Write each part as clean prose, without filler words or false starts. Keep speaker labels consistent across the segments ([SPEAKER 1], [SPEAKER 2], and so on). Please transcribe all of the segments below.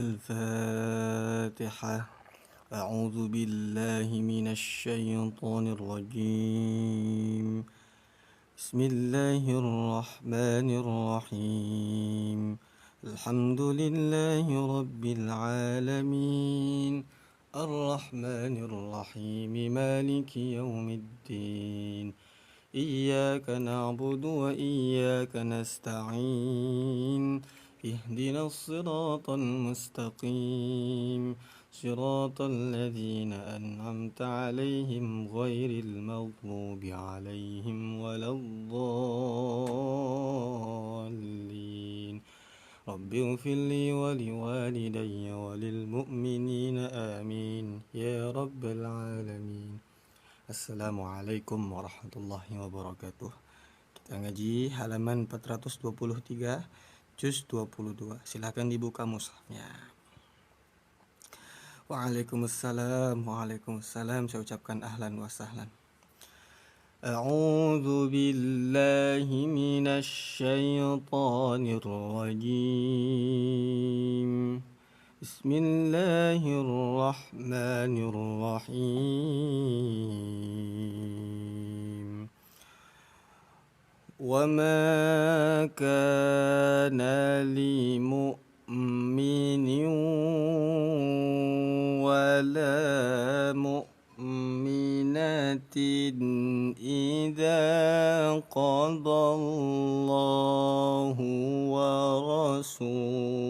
[SPEAKER 1] الفاتحة. أعوذ بالله من الشيطان الرجيم. بسم الله الرحمن الرحيم. الحمد لله رب العالمين، الرحمن الرحيم، مالك يوم الدين. إياك نعبد وإياك نستعين. اهدنا الصراط المستقيم، صراط الذين أنعمت عليهم غير المغضوب عليهم ولا الضالين. رب اغفر لي ولوالدي وللمؤمنين آمين يا رب العالمين. Assalamualaikum warahmatullahi wabarakatuh. Kita ngaji halaman 423 juz 22. Silahkan dibuka mushafnya. Waalaikumsalam. Saya ucapkan ahlan wa sahlan. A'udzu billahi minasy syaithanir rajim. Bismillahirrahmanirrahim. Wa ma kana li mu'minin wa la mu'minatin idza qadallahu wa rasuluhu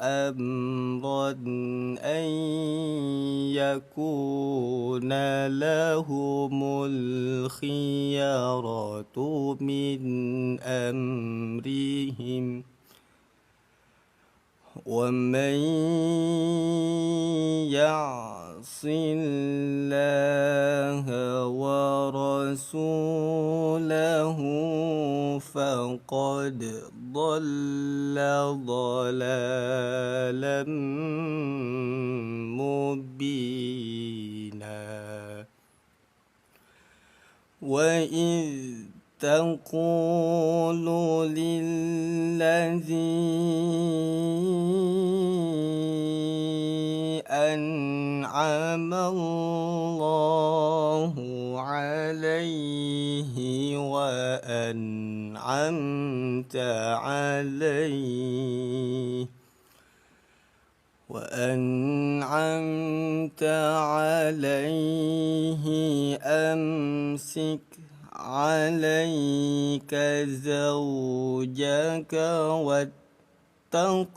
[SPEAKER 1] amran an yakuna lahumul khiyaratu min amrihim. ومن يعص الله ورسوله فقد ضل ضلالا مبينا. وإذ تقول للذي أنعم الله عليه وأنعمت عليه أمسك عليك زوجك واتق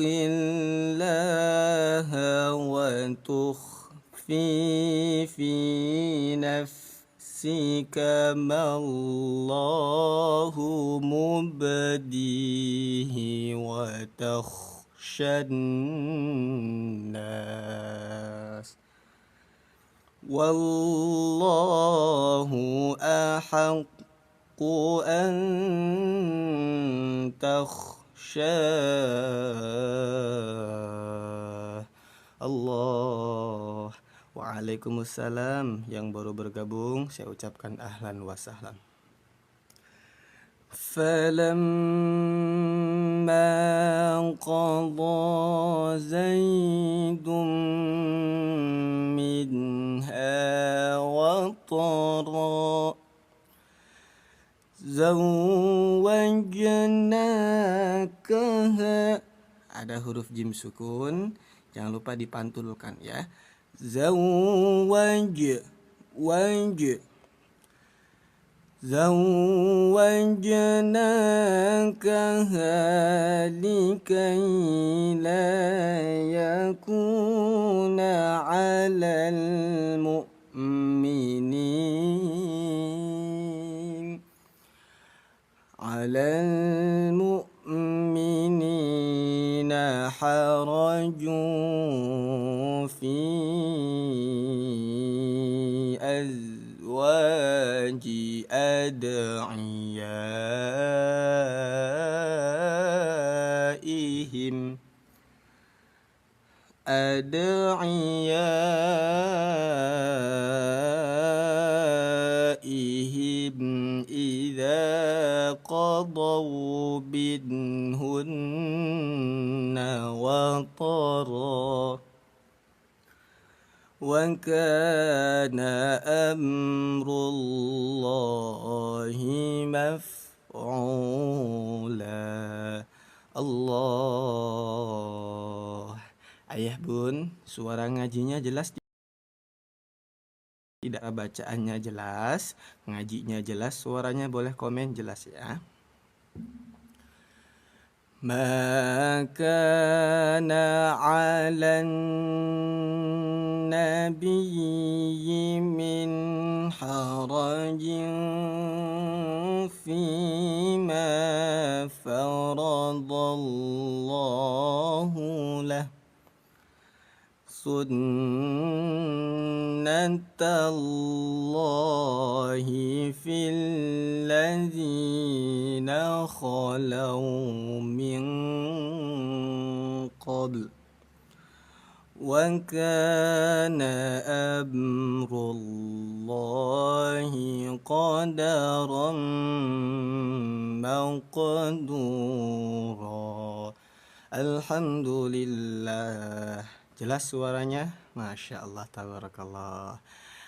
[SPEAKER 1] الله وتخفي في نفسك ما الله مبديه وتخشى الناس والله أحق أن تخشاه. Allah. Waalaikumsalam. Yang baru bergabung saya ucapkan ahlan wa sahlan. فلما قضى زيد منها وطرا zawwajnakaha. Ada huruf jim sukun, jangan lupa dipantulkan ya. zawwajnakaha likay la yakuna 'alal mu'minina harajun fi azwaji ad'iyai أدعيائهم إذا قضوا منهن وطرا وكان أمر الله مفعولا. Allah. Ayah bun, suara ngajinya jelas tidak? Bacaannya jelas, ngajinya jelas, suaranya boleh komen jelas ya. Ma kana 'alan nabiyyi min harajin fima faradallahu lah sunnatallahi fil ladzina khalaw min qabl wa kana amrullahi qadaran maqdura. Alhamdulillah. Jelas suaranya? Masya Allah, tabarakallah.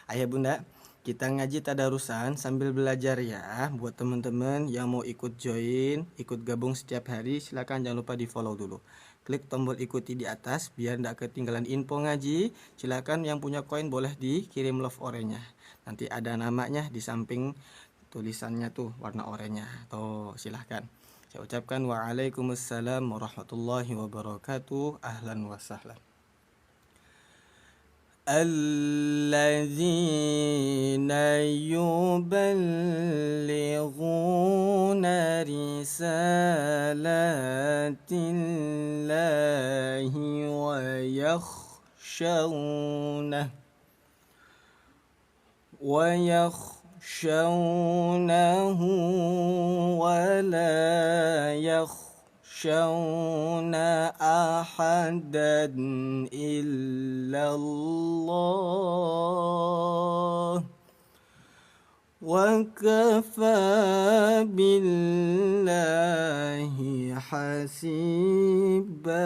[SPEAKER 1] Ayah bunda, kita ngaji tadarusan sambil belajar ya. Buat teman-teman yang mau ikut join, ikut gabung setiap hari, silakan jangan lupa di follow dulu. Klik tombol ikuti di atas biar tidak ketinggalan info ngaji. Silakan yang punya koin boleh dikirim love oranye-nya. Nanti ada namanya di samping tulisannya tuh warna oranye. Tuh silahkan. Saya ucapkan waalaikumsalam warahmatullahi wabarakatuh. Ahlan wa sahlan. الذين يبلغون رسالات الله ويخشونه ولا يخشون أحدا إلا الله وكفى بالله حسيبا.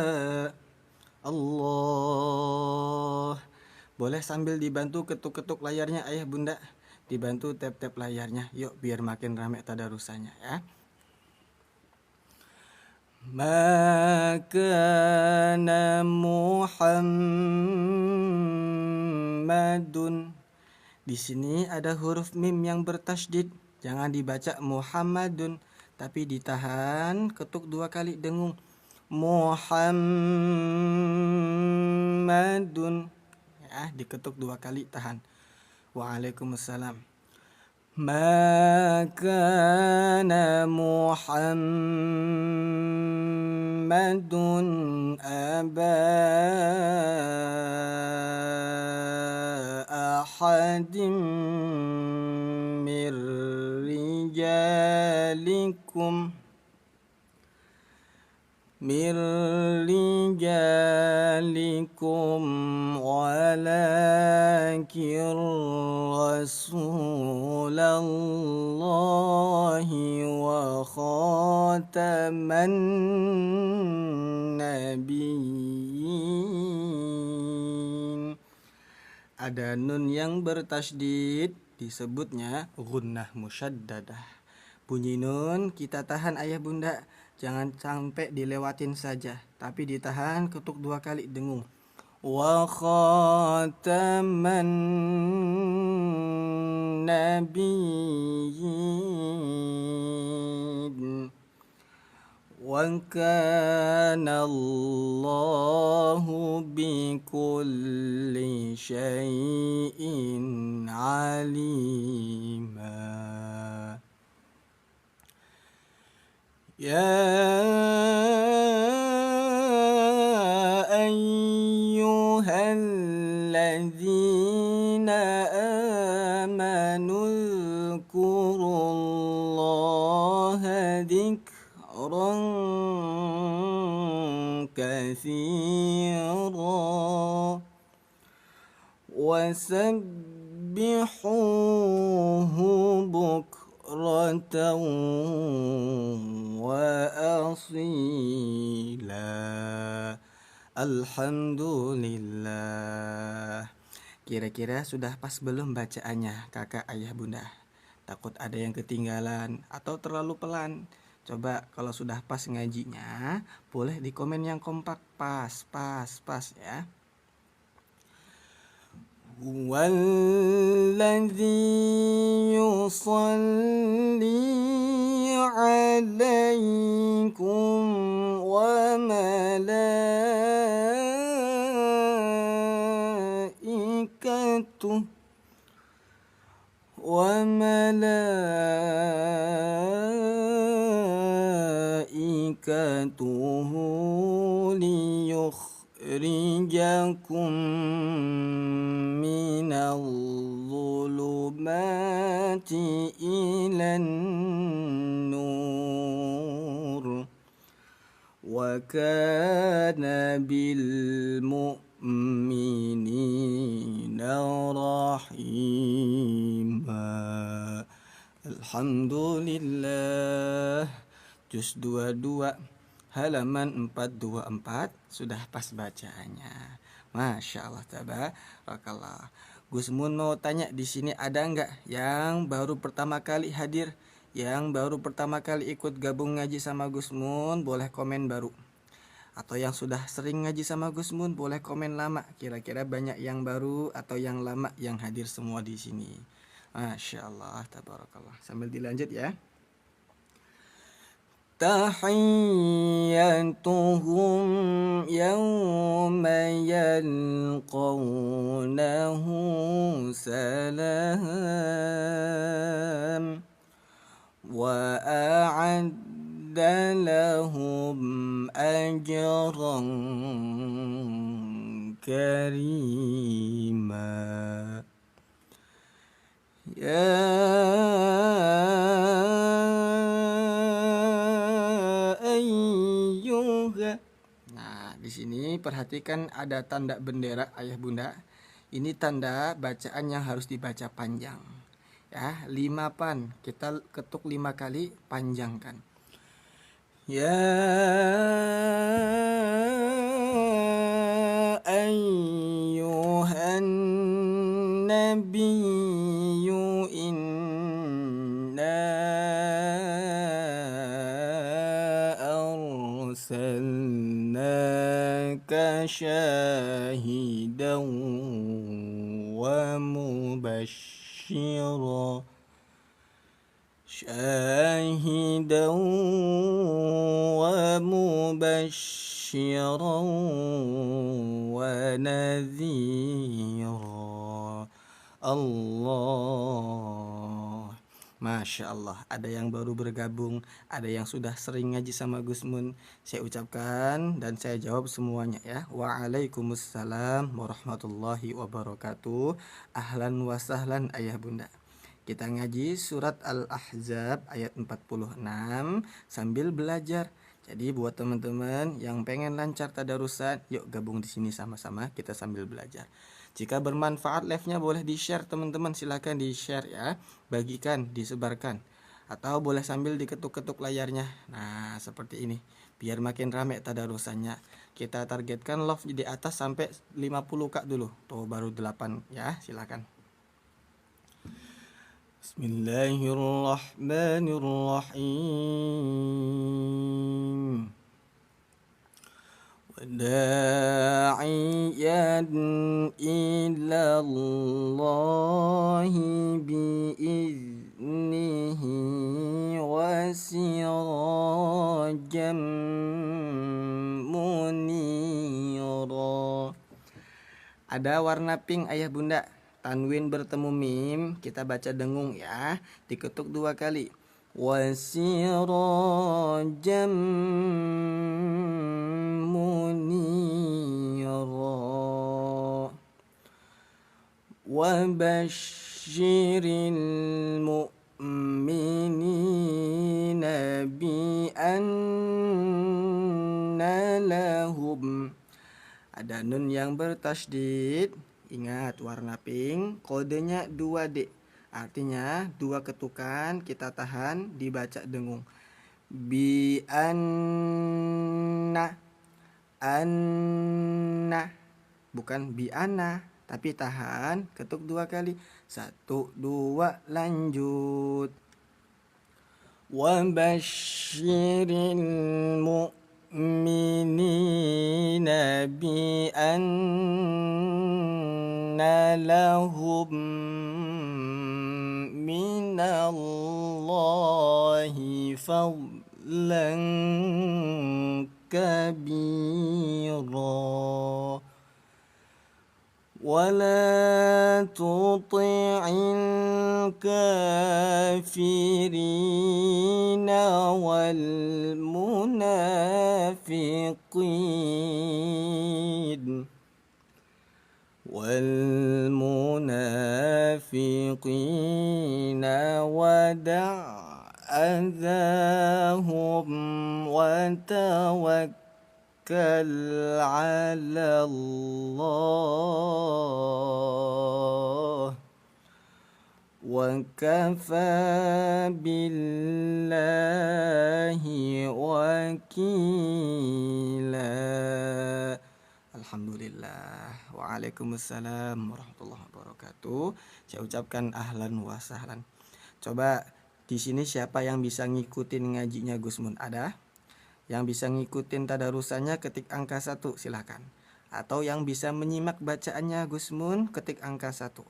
[SPEAKER 1] Allah. Boleh sambil dibantu ketuk-ketuk layarnya ayah bunda, dibantu tap-tap layarnya, yuk biar makin rame tadarusannya ya. Ma kana Muhammadun. Di sini ada huruf mim yang bertasydid, jangan dibaca Muhammadun, tapi ditahan, ketuk 2 kali dengung. Muhammadun. Ya, diketuk 2 kali, tahan. Waalaikumsalam. Ma kana Muhammadun aba ahadim mir rijalikum walakin rasulallahi wa khataman nabiyyin. Ada nun yang bertasydid disebutnya gunnah musyaddadah. Bunyi nun kita tahan ayah bunda, jangan sampai dilewatin saja, tapi ditahan, ketuk 2 kali dengung. Wa khataman nabiyyin wa kana Allahu bikulli syai'in alima. Ya ayyuhalladzina amanu dzkurullaha dzikran كثيرا وسبحوه بكرة وأصيلا. Alhamdulillah. Kira-kira sudah pas belum bacaannya kakak, ayah, bunda? Takut ada yang ketinggalan atau terlalu pelan. Coba kalau sudah pas ngajinya, boleh di komen yang kompak, pas ya. Huwallazi yusalli alaikum wa malaikatuh liyukhrijakum minal zulumati ilan nur wa kana bil mu'minina rahima. Alhamdulillah. Juz 22 halaman 424 sudah pas bacaannya. Masya Allah, tabarakallah. Gus Mun mau tanya, di sini ada nggak yang baru pertama kali hadir, yang baru pertama kali ikut gabung ngaji sama Gus Mun? Boleh komen baru. Atau yang sudah sering ngaji sama Gus Mun, boleh komen lama. Kira-kira banyak yang baru atau yang lama yang hadir semua di sini. Masya Allah, tabarakallah. Sambil dilanjut ya. Tahiyyatuhum yawma yalqawnahu salam wa a'adda lahum ajran karima. Ya ayyuha. Nah, di sini perhatikan ada tanda bendera, ayah bunda. Ini tanda bacaan yang harus dibaca panjang. Ya, 5 pan. Kita ketuk 5 kali, panjangkan. Ya ayyuhan nabiyyu inna arsalnaka syahidan wa mubashshira wa nadhira. Allah. Masya Allah, ada yang baru bergabung, ada yang sudah sering ngaji sama Gus Mun. Saya ucapkan dan saya jawab semuanya ya. Waalaikumsalam warahmatullahi wabarakatuh. Ahlan wa sahlan ayah bunda. Kita ngaji surat Al-Ahzab ayat 46 sambil belajar. Jadi buat teman-teman yang pengen lancar tadarusan, yuk gabung di sini sama-sama kita sambil belajar. Jika bermanfaat live-nya boleh di-share teman-teman, silakan di-share ya, bagikan, disebarkan. Atau boleh sambil diketuk-ketuk layarnya. Nah, seperti ini. Biar makin rame tadarusannya. Kita targetkan love di atas sampai 50k dulu. Tuh baru 8 ya, silakan. Bismillahirrahmanirrahim. Da'iyan ilallahi biiznihi wa sirajan munira. Ada warna pink ayah bunda, tanwin bertemu mim, kita baca dengung ya, diketuk 2 kali. Wasirajan munira wa basyiril mu'minina bi anna lahum. Ada nun yang bertasydid. Ingat warna pink kodenya 2D. Artinya 2 ketukan kita tahan dibaca dengung. Bi anna, anna, bukan bi anna, tapi tahan ketuk 2 kali. 1 2 lanjut. Wa basyiril mu'minina bi anna lahum minallahi fadlan kabira. ولا تطع الكافرين والمنافقين ودع أذاهم وتوكل على الله وكفى بالله وكيلا. Alhamdulillah. Waalaikumsalam warahmatullahi wabarakatuh. Saya ucapkan ahlan wa sahlan. Coba di sini siapa yang bisa ngikutin ngajinya Gusmun? Ada? Yang bisa ngikutin tadarusannya ketik angka 1 silakan. Atau yang bisa menyimak bacaannya Gusmun ketik angka 1.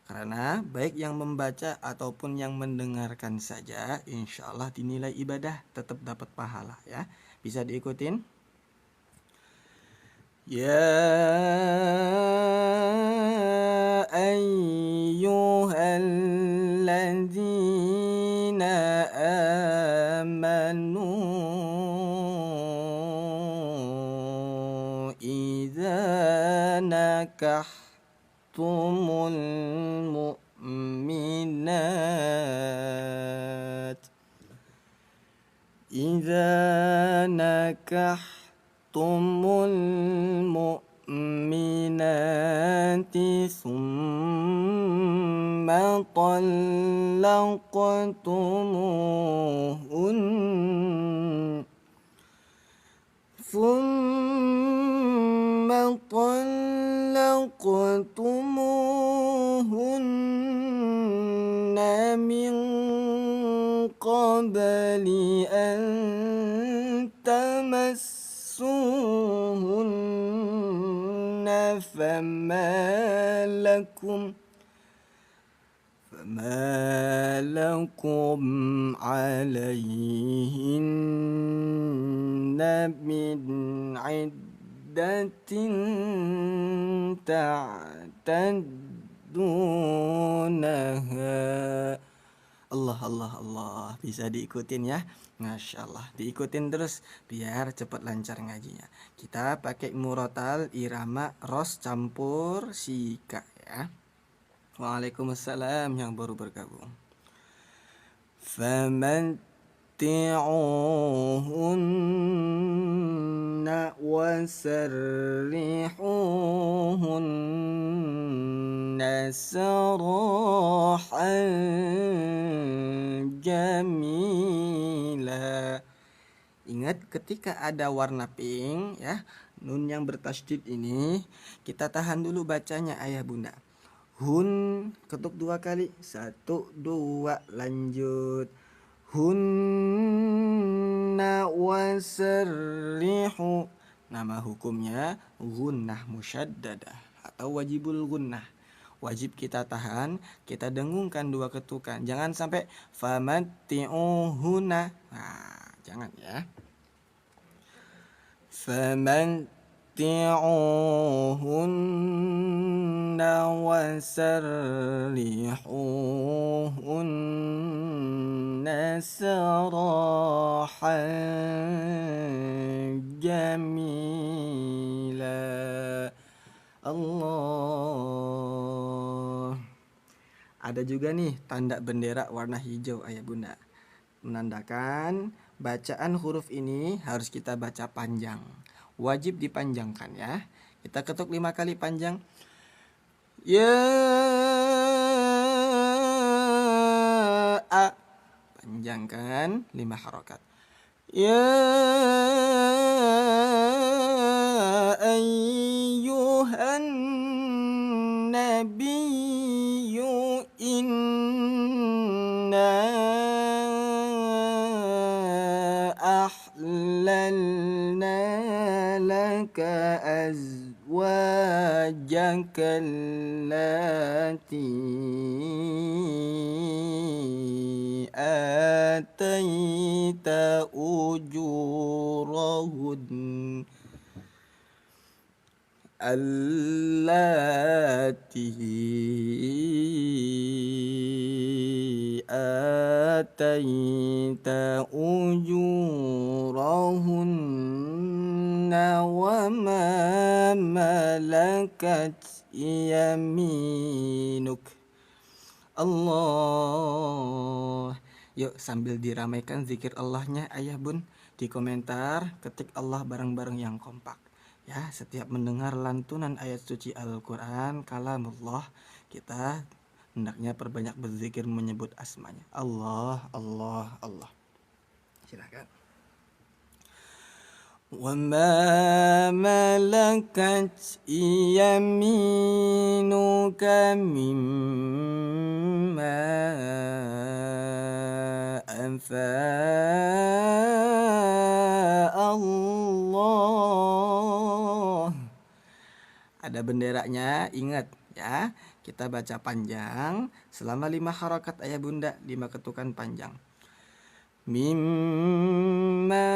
[SPEAKER 1] Karena baik yang membaca ataupun yang mendengarkan saja insya Allah dinilai ibadah, tetap dapat pahala ya. Bisa diikutin? Ya ayyuhalladzina amanu idza nakahtumul mu'minat tumul mu'minati summa طلقتموهن من قبل أن تمسوهن فما لكم عليهن من عدة تعتدونها. Allah, bisa diikutin ya. Masya Allah, diikutin terus biar cepat lancar ngajinya. Kita pakai murotal irama ros campur sika ya. Waalaikumsalam yang baru bergabung. Famatti'uhunna wasarrihuhunna sarahan jamila. Ingat ketika ada warna pink ya, nun yang bertasydid ini kita tahan dulu bacanya ayah bunda. Hun ketuk 2 kali. 1 2 lanjut. Hunna wasarrihu. Nama hukumnya gunnah musyaddadah atau wajibul gunnah. Wajib kita tahan, kita dengungkan 2 ketukan. Jangan sampai famatti'uhunna. Nah, jangan ya. Famatti'uhunna wasarrihuhunna sarahan jamila. Allah. Ada juga nih tanda bendera warna hijau ayah bunda, menandakan bacaan huruf ini harus kita baca panjang. wajib dipanjangkan ya. Kita ketuk 5 kali panjang. Ya a, panjangkan 5 harokat. Ya ayyuhan nabiyyu inna ahlalna laka azwajaka allati ataita ujurahun ataita ujurahunna wa ma malakat yaminuk. Allah. Yuk sambil diramaikan zikir Allahnya ayah bun, di komentar ketik Allah bareng-bareng yang kompak. Ya, setiap mendengar lantunan ayat suci Al-Quran kalamullah, kita hendaknya perbanyak berzikir menyebut asmanya. Allah, Allah, Allah. Silakan. Wa ma malakat yaminuka mimma anfa Allah. Ada benderanya, ingat ya. Kita baca panjang selama 5 harokat ayah bunda, 5 ketukan panjang. Mimma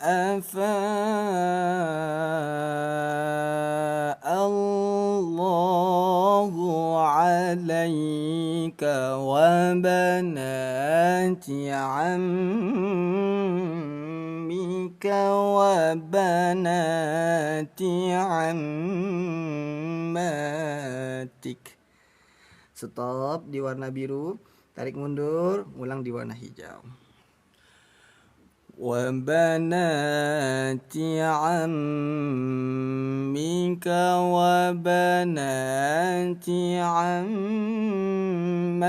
[SPEAKER 1] afa Allahu alaika wa banati ammika wa banati ammatik. Stop di warna biru. Tarik mundur, ulang di warna hijau. Wa banati ammika wa banati ammatika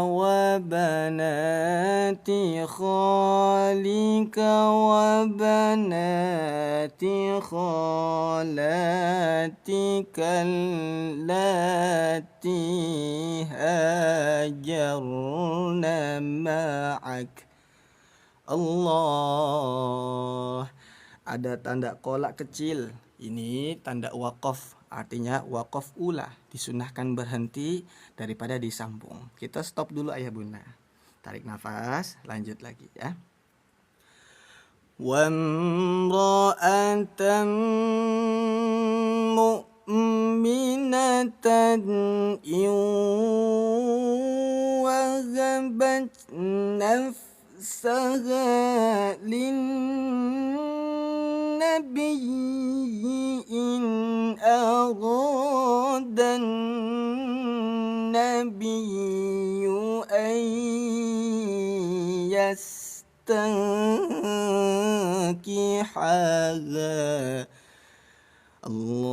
[SPEAKER 1] wa banati khalika wa banati khalatika allati hajarna ma'ak. Allah. Ada tanda kolak kecil. Ini tanda wakaf. Artinya wakaf ula. Disunahkan berhenti daripada disambung. Kita stop dulu ayah bunda. Tarik nafas. Lanjut lagi ya. Wamra'atan mu'minatan wahabat nafsaha linnabiyyi in aradan nabiyyu an yastankihaha. Allah.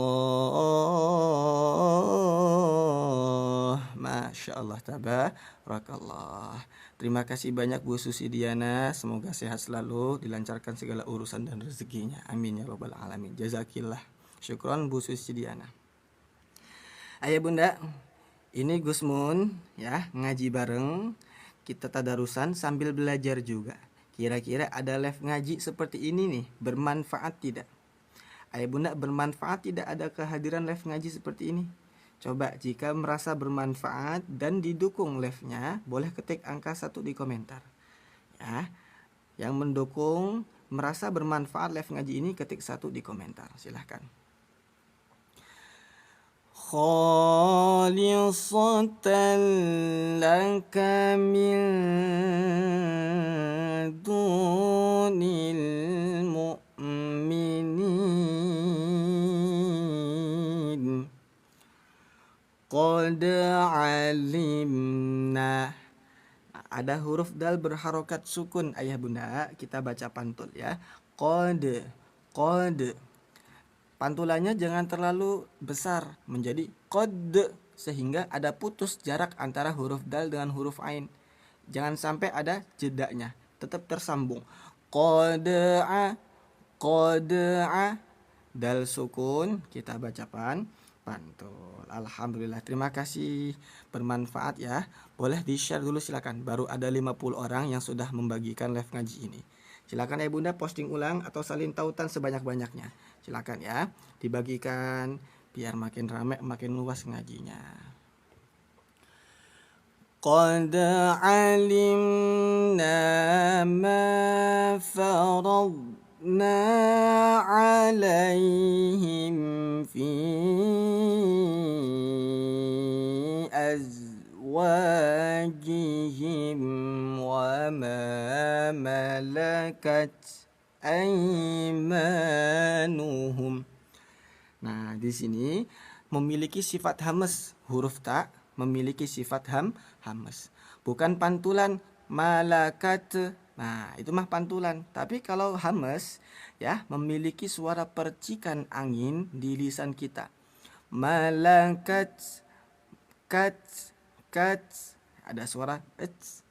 [SPEAKER 1] Masya Allah, tabarakallah. Terima kasih banyak Bu Susi Diana. Semoga sehat selalu, dilancarkan segala urusan dan rezekinya. Amin ya robbal alamin. Jazakillah. Syukron Bu Susi Diana. Ayah bunda, ini Gus Mun ya, ngaji bareng. Kita tadarusan sambil belajar juga. Kira-kira ada live ngaji seperti ini nih, bermanfaat tidak? Ayah bunda, bermanfaat tidak ada kehadiran live ngaji seperti ini? Coba jika merasa bermanfaat dan didukung live-nya, boleh ketik angka 1 di komentar. Ya, yang mendukung merasa bermanfaat live ngaji ini ketik 1 di komentar. Silahkan. Khalisatan laka min dunil mu'minin qad alimna. ada huruf dal berharokat sukun ayah bunda, kita baca pantul ya. Qad, qad. Pantulannya jangan terlalu besar menjadi qad, sehingga ada putus jarak antara huruf dal dengan huruf ain. Jangan sampai ada jedanya, tetap tersambung. Qad'a, qad'a. Dal sukun kita baca pantul. Alhamdulillah, terima kasih, bermanfaat ya. Boleh di-share dulu silakan. Baru ada 50 orang yang sudah membagikan live ngaji ini. Silakan ya bunda posting ulang atau salin tautan sebanyak-banyaknya. Silakan ya, dibagikan biar makin ramai, makin luas ngajinya. Qad alimna ma faradna alaihim fi azwajihim wa ma malakat aimanuhum. Nah, di sini memiliki sifat hamas, huruf ta memiliki sifat hamas. Bukan pantulan malakat. Nah, itu mah pantulan. Tapi kalau hamas ya memiliki suara percikan angin di lisan kita. Malakat, kat, kat. Ada suara ets.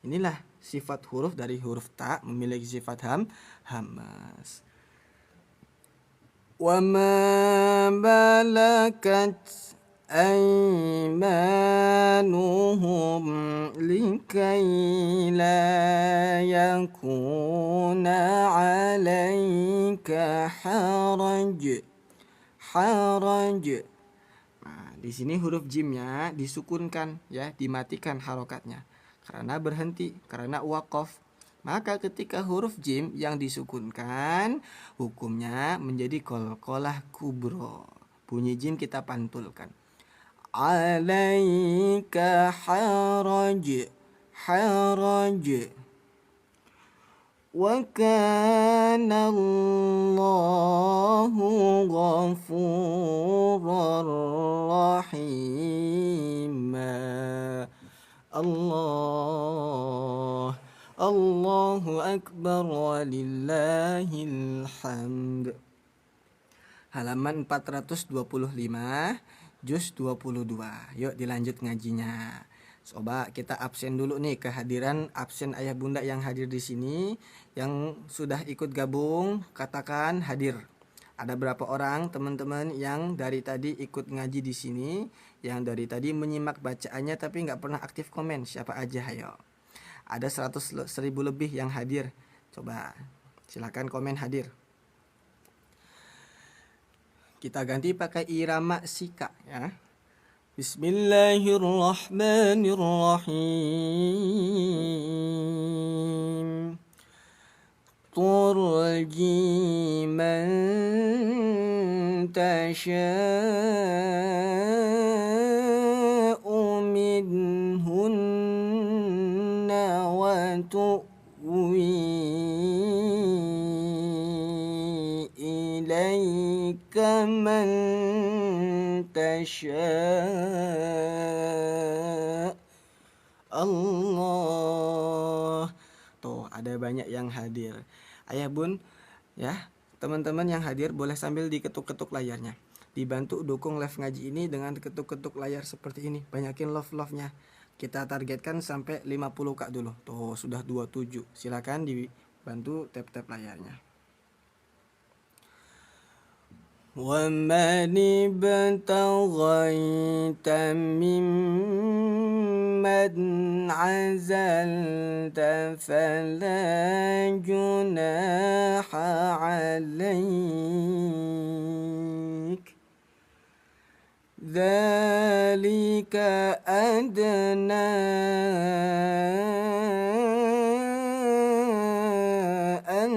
[SPEAKER 1] Inilah sifat huruf dari huruf ta memiliki sifat hamas. Wa ma malakat aimanuhum likai la yakuna alaika haraj. Nah, di sini huruf jimnya disukunkan ya, dimatikan harokatnya karena berhenti, karena waqaf. Maka ketika huruf jim yang disukunkan, hukumnya menjadi qalqalah kubro. Bunyi jim kita pantulkan. Alaika haraj. Wa kana Allahu ghafurar rahima. Allahu Akbar walillahil hamd. Halaman 425, juz 22. Yuk dilanjut ngajinya. Coba kita absen dulu nih, kehadiran absen ayah bunda yang hadir di sini. Yang sudah ikut gabung katakan hadir. Ada berapa orang teman-teman yang dari tadi ikut ngaji di sini, yang dari tadi menyimak bacaannya tapi nggak pernah aktif komen? Siapa aja, ayo. Ada 100.000 lebih yang hadir. Coba silakan komen hadir. Kita ganti pakai irama sika ya. Bismillahirrahmanirrahim. Turji man tasha'u minhunna wa tu'wi ilaika man tasha'. Allah. Tuh, ada banyak yang hadir. Ayah bun ya, teman-teman yang hadir boleh sambil diketuk-ketuk layarnya. Dibantu dukung live ngaji ini dengan ketuk-ketuk layar seperti ini. Banyakin love-nya. Kita targetkan sampai 50k dulu. Tuh, sudah 27. Silakan dibantu tap-tap layarnya. وَمَنِ ابْتَغَيْتَ مِمَّنْ عَزَلْتَ فَلَا جُنَاحَ عَلَيْكَ ذَلِكَ أَدْنَى أَنْ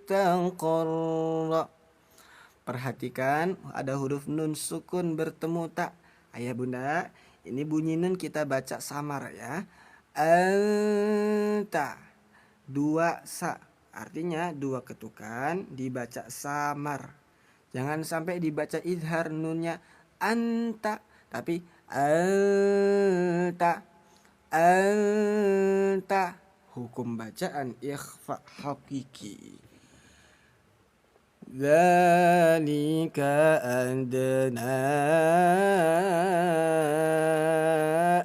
[SPEAKER 1] تَقَرَّ. Perhatikan ada huruf nun sukun bertemu tak. Ayah bunda, ini bunyi nun kita baca samar ya. Anta. Dua sa. Artinya dua ketukan dibaca samar. Jangan sampai dibaca idhar nunnya anta. Tapi anta. anta. Hukum bacaan ikhfa hakiki. Dzalika adna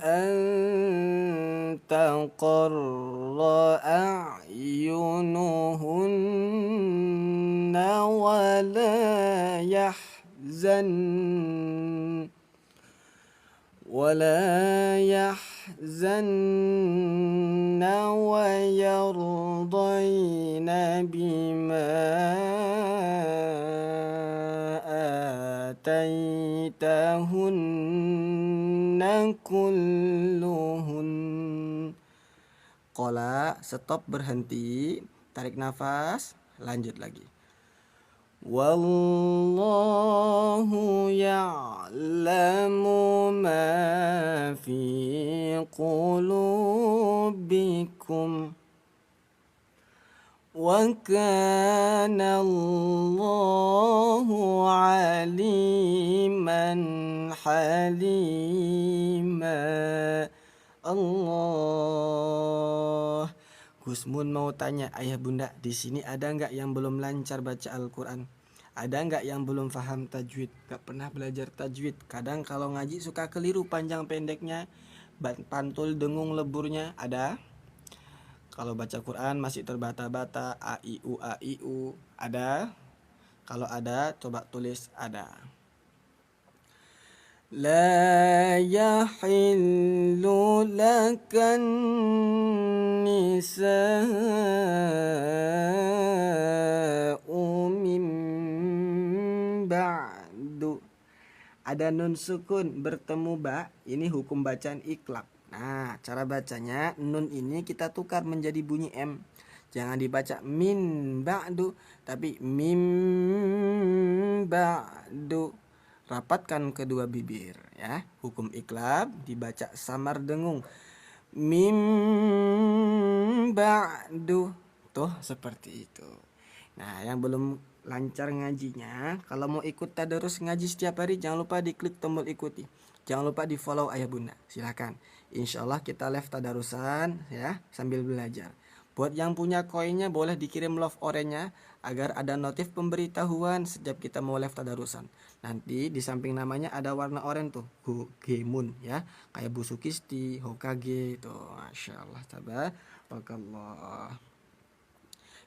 [SPEAKER 1] an taqarra a'yunuhunna wa la يحزن ويرضين بما آتيتهن كلهن. Qola, stop, berhenti, tarik nafas, lanjut lagi. Wallahu ya'lamu ma fi qulubikum wa kana Allahu aliman halima. Allah. Gus Mun mau tanya, ayah bunda, di sini ada nggak yang belum lancar baca Al-Quran? Ada nggak yang belum paham tajwid? Gak pernah belajar tajwid? Kadang kalau ngaji suka keliru panjang pendeknya, pantul dengung leburnya. Ada? Kalau baca Quran masih terbata-bata, a i u. Ada? Kalau ada, coba tulis ada. La yahillu lakan nisa'u min ba'du. Ada nun sukun bertemu ba, ini hukum bacaan iklab. Nah, cara bacanya nun ini kita tukar menjadi bunyi M. Jangan dibaca min ba'du, tapi mim ba'du. Rapatkan kedua bibir ya. Hukum iklab dibaca samar dengung. Mim ba'du. Tuh seperti itu. Nah, yang belum lancar ngajinya, kalau mau ikut tadarus ngaji setiap hari, jangan lupa diklik tombol ikuti. Jangan lupa di follow ayah bunda. Silakan. Insya Allah kita live tadarusan ya sambil belajar. Buat yang punya koinnya boleh dikirim love orange-nya agar ada notif pemberitahuan setiap kita mau live tadarusan. Nanti di samping namanya ada warna oranye tuh, Gemun ya, kayak Bu Sukisti, Hokage tuh, masya Allah, tabarakallah.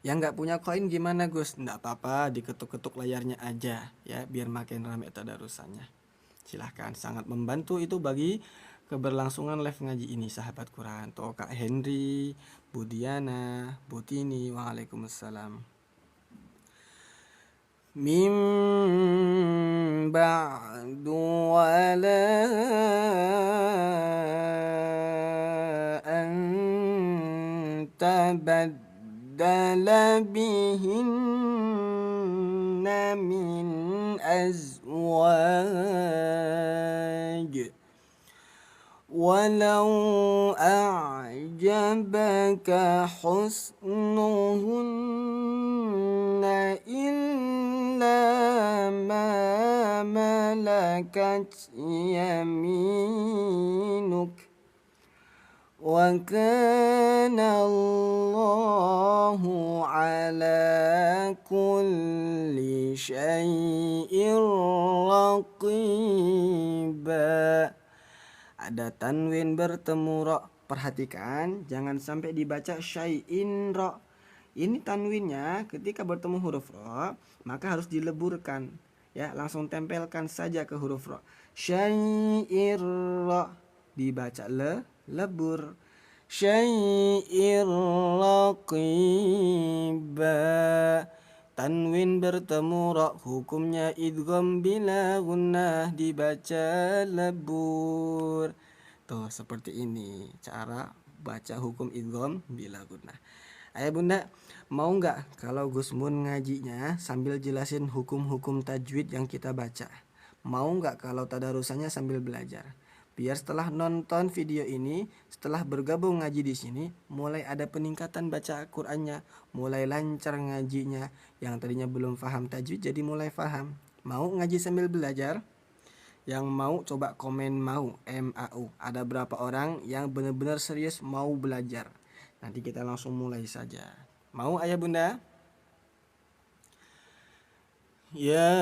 [SPEAKER 1] Yang nggak punya koin gimana Gus? Nggak apa-apa, diketuk-ketuk layarnya aja ya, biar makin ramai tadarusannya. Silahkan, sangat membantu itu bagi keberlangsungan live ngaji ini sahabat Quran. Tuh Kak Henry, Bu Diana, Bu Tini, waalaikumsalam. Mim ba'du wala anta baddala bihinna min azwaj. Walau a'jabaka husnuhunna illa ma malakat yaminuk wa kana Allahu ala kulli syai'in raqiba. Ada tanwin bertemu ro. Perhatikan, jangan sampai dibaca syai'in ro. Ini tanwinnya ketika bertemu huruf ro, maka harus dileburkan. Ya, langsung tempelkan saja ke huruf ro. Syai'ir ro. Dibaca lebur. Syai'ir raqiba. Tanwin bertemu ra, hukumnya idgham bila gunnah, dibaca lebur. Tuh seperti ini cara baca hukum idgham bila gunnah. Ayah bunda, mau nggak kalau Gus Mun ngajinya sambil jelasin hukum-hukum tajwid yang kita baca? Mau nggak kalau tadarusannya sambil belajar? Biar setelah nonton video ini, setelah bergabung ngaji di sini, mulai ada peningkatan baca Qur'annya, mulai lancar ngajinya. Yang tadinya belum paham tajwid jadi mulai paham. Mau ngaji sambil belajar? yang mau coba komen mau, MAU. Ada berapa orang yang benar-benar serius mau belajar? Nanti kita langsung mulai saja. Mau ayah bunda? Ya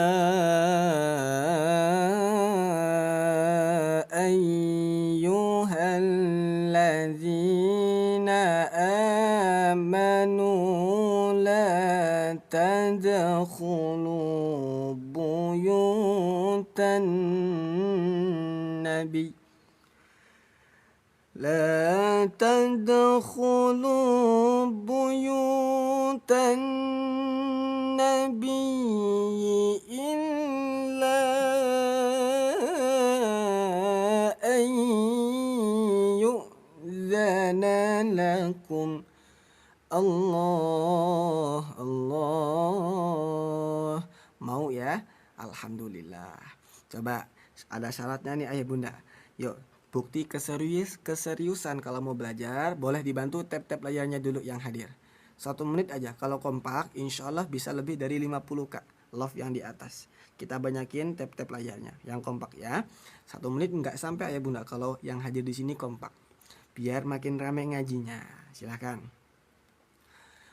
[SPEAKER 1] ayyuhalladzina amanu la tadkhulu buyutan nabi لا تدخلوا بيوت النبي إلا أن يؤذن لكم Allah mau ya. Alhamdulillah. Coba ada syaratnya nih ayah bunda. Yuk, bukti keseriusan kalau mau belajar, boleh dibantu tap-tap layarnya dulu yang hadir. 1 menit aja. Kalau kompak, insya Allah bisa lebih dari 50 kak. Love yang di atas. Kita banyakin tap-tap layarnya yang kompak ya. 1 menit nggak sampai ayah bunda kalau yang hadir di sini kompak. Biar makin rame ngajinya. Silahkan.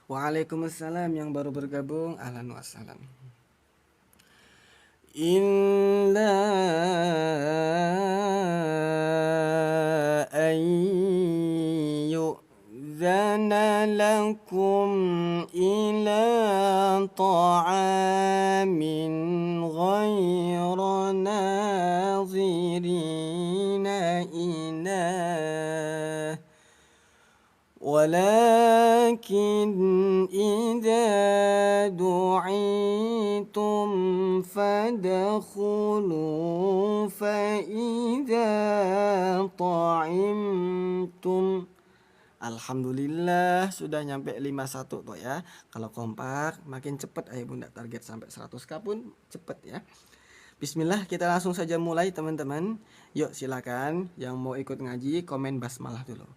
[SPEAKER 1] Waalaikumsalam yang baru bergabung. Ahlan wa sahlan. Illa an yu'zana lakum ila ta'amin ghayra nazirina inah ولكن إذا دعيتم فادخلوا فإذا طعمتم. Alhamdulillah sudah nyampe 51 tuh ya. Kalau kompak makin cepet ayah bunda, target sampai 100k pun cepet ya. Bismillah, kita langsung saja mulai teman-teman. Yuk silakan yang mau ikut ngaji komen basmalah dulu.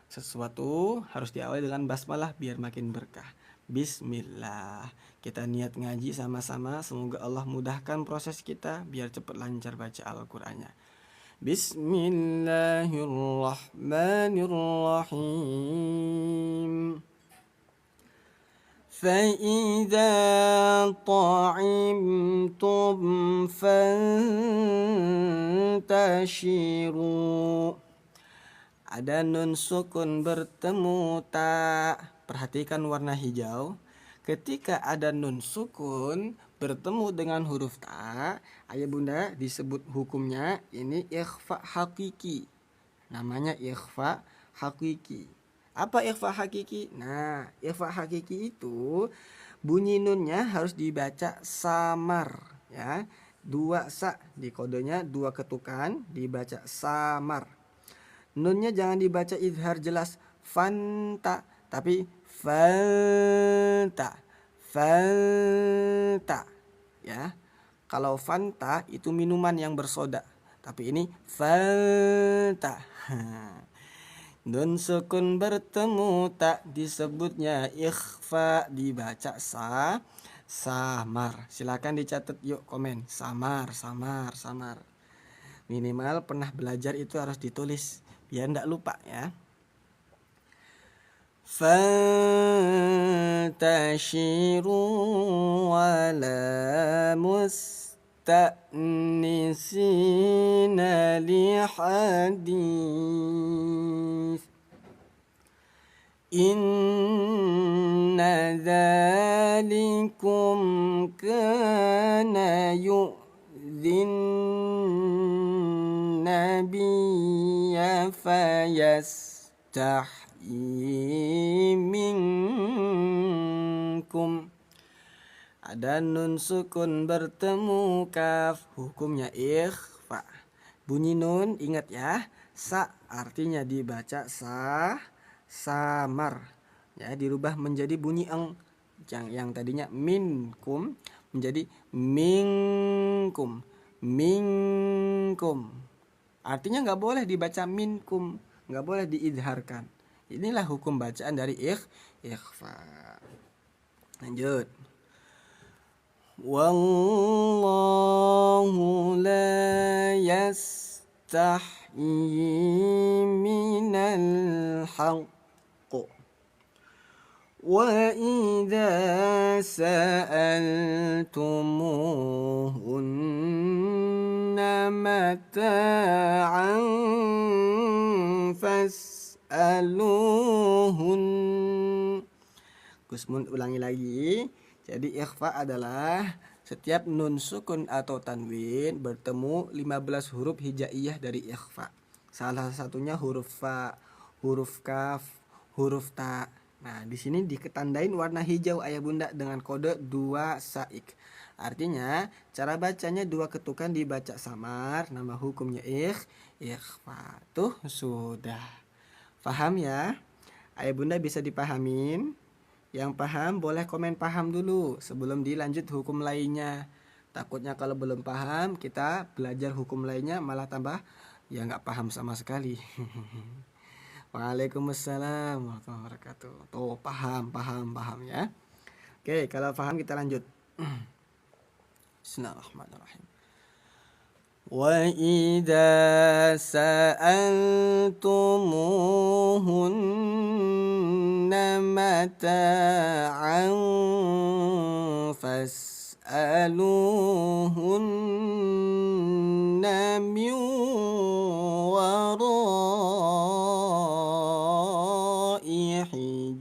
[SPEAKER 1] Sesuatu harus diawali dengan basmalah biar makin berkah. Bismillah. Kita niat ngaji sama-sama. Semoga Allah mudahkan proses kita biar cepat lancar baca Al-Qur'annya. Bismillahirrahmanirrahim. فَإِذَا طَعِمْتُمْ فَانْتَشِرُوا. Ada nun sukun bertemu ta. Perhatikan warna hijau. Ketika ada nun sukun bertemu dengan huruf ta, ayah bunda disebut hukumnya ini ikhfa hakiki. Namanya ikhfa hakiki. Apa ikhfa hakiki? Nah, ikhfa hakiki itu bunyi nunnya harus dibaca samar ya. 2 sa di kodenya, 2 ketukan dibaca samar. Nunnya jangan dibaca izhar jelas fanta, tapi fanta ya. Kalau fanta itu minuman yang bersoda, tapi ini fanta. Nun sukun bertemu tak disebutnya ikhfa, dibaca samar. Silakan dicatat yuk komen samar. Minimal pernah belajar itu harus ditulis biar ndak lupa ya. Fantashiru wala musta'nisina lihadith. Inna dhalikum kana yu'dhin nabiyya fayastahyi minkum. Ada nun sukun bertemu kaf, hukumnya ikhfa. Bunyi nun ingat ya, sa artinya dibaca samar ya, dirubah menjadi bunyi eng. Yang tadinya minkum menjadi minkum. Artinya nggak boleh dibaca minkum, nggak boleh diidharkan. Inilah hukum bacaan dari ikhfa. Lanjut. Wallahu la yastahi minal haqq. Wa idza sa'altumuhunna mata'an fas'aluhun. Gusmun ulangi lagi. Jadi ikhfa adalah setiap nun sukun atau tanwin bertemu 15 huruf hijaiyah dari ikhfa. Salah satunya huruf fa, huruf kaf, huruf ta. Nah, di sini diketandain warna hijau ayah bunda dengan kode 2 saik. Artinya cara bacanya 2 ketukan dibaca samar, nama hukumnya ikhfa. Tuh sudah. Paham ya? Ayah bunda bisa dipahamin? Yang paham boleh komen paham dulu sebelum dilanjut hukum lainnya. Takutnya kalau belum paham kita belajar hukum lainnya malah tambah ya nggak paham sama sekali. Waalaikumsalam warahmatullahi wabarakatuh. Tuh paham ya. Oke, kalau paham kita lanjut. Bismillahirrahmanirrahim. Wa idza sa'altumuhunna mata'an fas'aluhunna min wara'i hijab.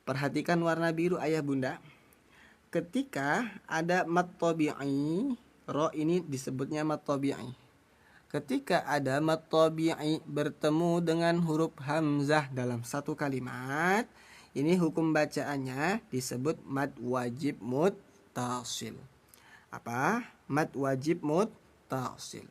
[SPEAKER 1] Perhatikan warna biru ayah bunda. Ketika ada mad tabi'i, ro ini disebutnya mad tabi'i. Ketika ada mad tabi'i bertemu dengan huruf hamzah dalam satu kalimat, ini hukum bacaannya disebut mad wajib muttasil. Apa? Mad wajib muttasil.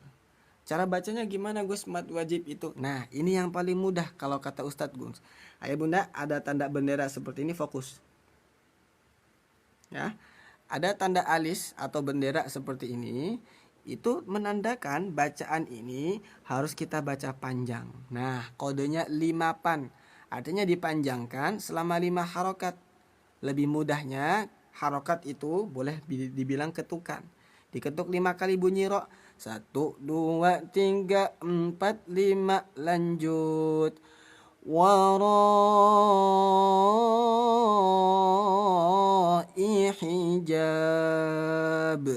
[SPEAKER 1] Cara bacanya gimana Gus mad wajib itu? Nah, ini yang paling mudah kalau kata Ustadz Gus. Ayah bunda, ada tanda bendera seperti ini, fokus. Ya, ada tanda alis atau bendera seperti ini, itu menandakan bacaan ini harus kita baca panjang. Nah, kodenya 5 pan, artinya dipanjangkan selama 5 harokat. Lebih mudahnya harokat itu boleh dibilang ketukan. Diketuk 5 kali bunyi ro. 1, 2, 3, 4, 5 lanjut. Wara'i hijab.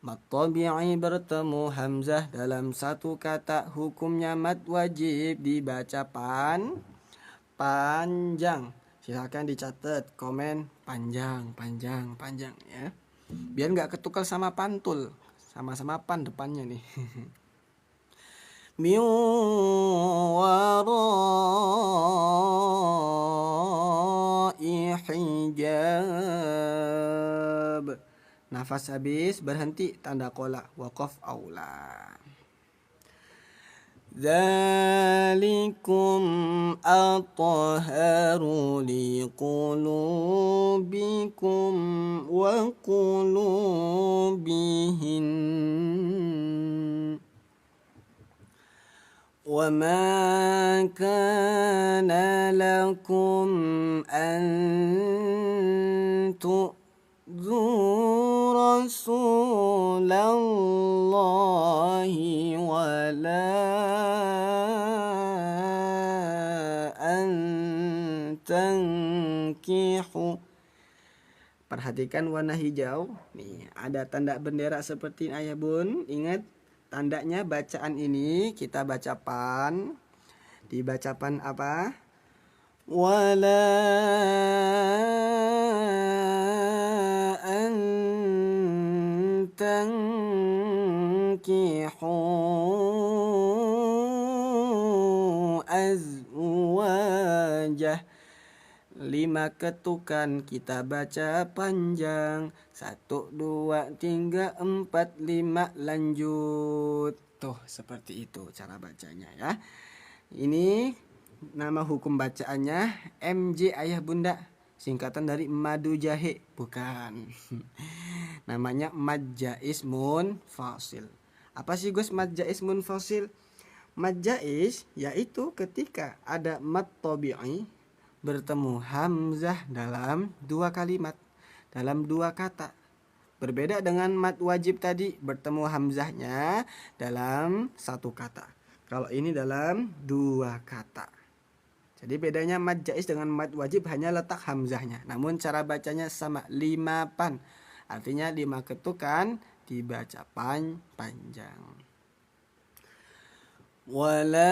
[SPEAKER 1] Mad tabi'i bertemu hamzah dalam satu kata, hukumnya mad wajib dibaca panjang. Silakan dicatat komen panjang ya. Biar nggak ketukar sama pantul. Sama-sama pan depannya nih. Min wara'i hijab. Nafas habis berhenti tanda qola, waqaf aula. Dzalikum athaharu liqulubikum wa qulubihin. وَمَا كَانَ لَكُمْ أَن تُؤْذُوا رَسُولَ اللَّهِ وَلَا أَن تَنكِحُوا. Perhatikan warna hijau. Nih, ada tanda bendera seperti ini ayah bun. Ingat tandanya bacaan ini kita baca pan. Dibaca pan apa? Wala an tankihu azwajah. 5 ketukan kita baca panjang. 1, 2, 3, 4, 5 lanjut. Tuh seperti itu cara bacanya ya. Ini nama hukum bacaannya MJ ayah bunda. Singkatan dari madu jahe. Bukan. Namanya mad jaiz munfasil. Apa sih Gus mad jaiz munfasil? Mad jaiz yaitu ketika ada mad tabi'i bertemu hamzah dalam dua kalimat, dalam dua kata. Berbeda dengan mad wajib tadi, bertemu hamzahnya dalam satu kata. Kalau ini dalam dua kata. Jadi bedanya mad jaiz dengan mad wajib hanya letak hamzahnya. Namun cara bacanya sama, 5 pan. Artinya 5 ketukan dibaca panjang. Wala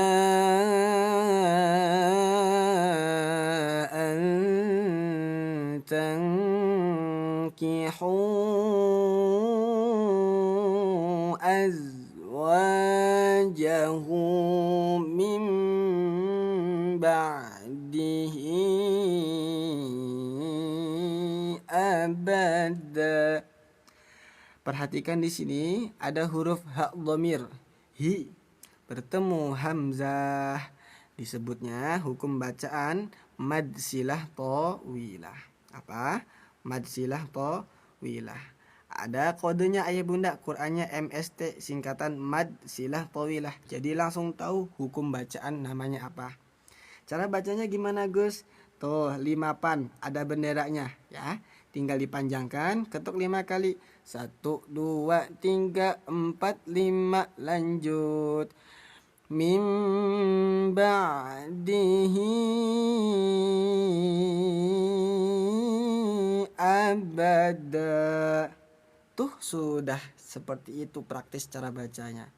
[SPEAKER 1] antankihu azwajahu min ba'dihi abada. Perhatikan di sini ada huruf ha dhamir, hi, bertemu hamzah, disebutnya hukum bacaan mad silah tawilah. Apa? Mad silah tawilah. Ada kodenya ayah bunda, Qur'annya MST, singkatan mad silah tawilah. Jadi langsung tahu hukum bacaan namanya apa. Cara bacanya gimana Gus? Tuh 5 pan, ada benderanya ya. Tinggal dipanjangkan, ketuk 5 kali. 1, 2, 3, 4, 5, lanjut. Mim ba'dihi abada. Tuh sudah seperti itu praktis cara bacanya.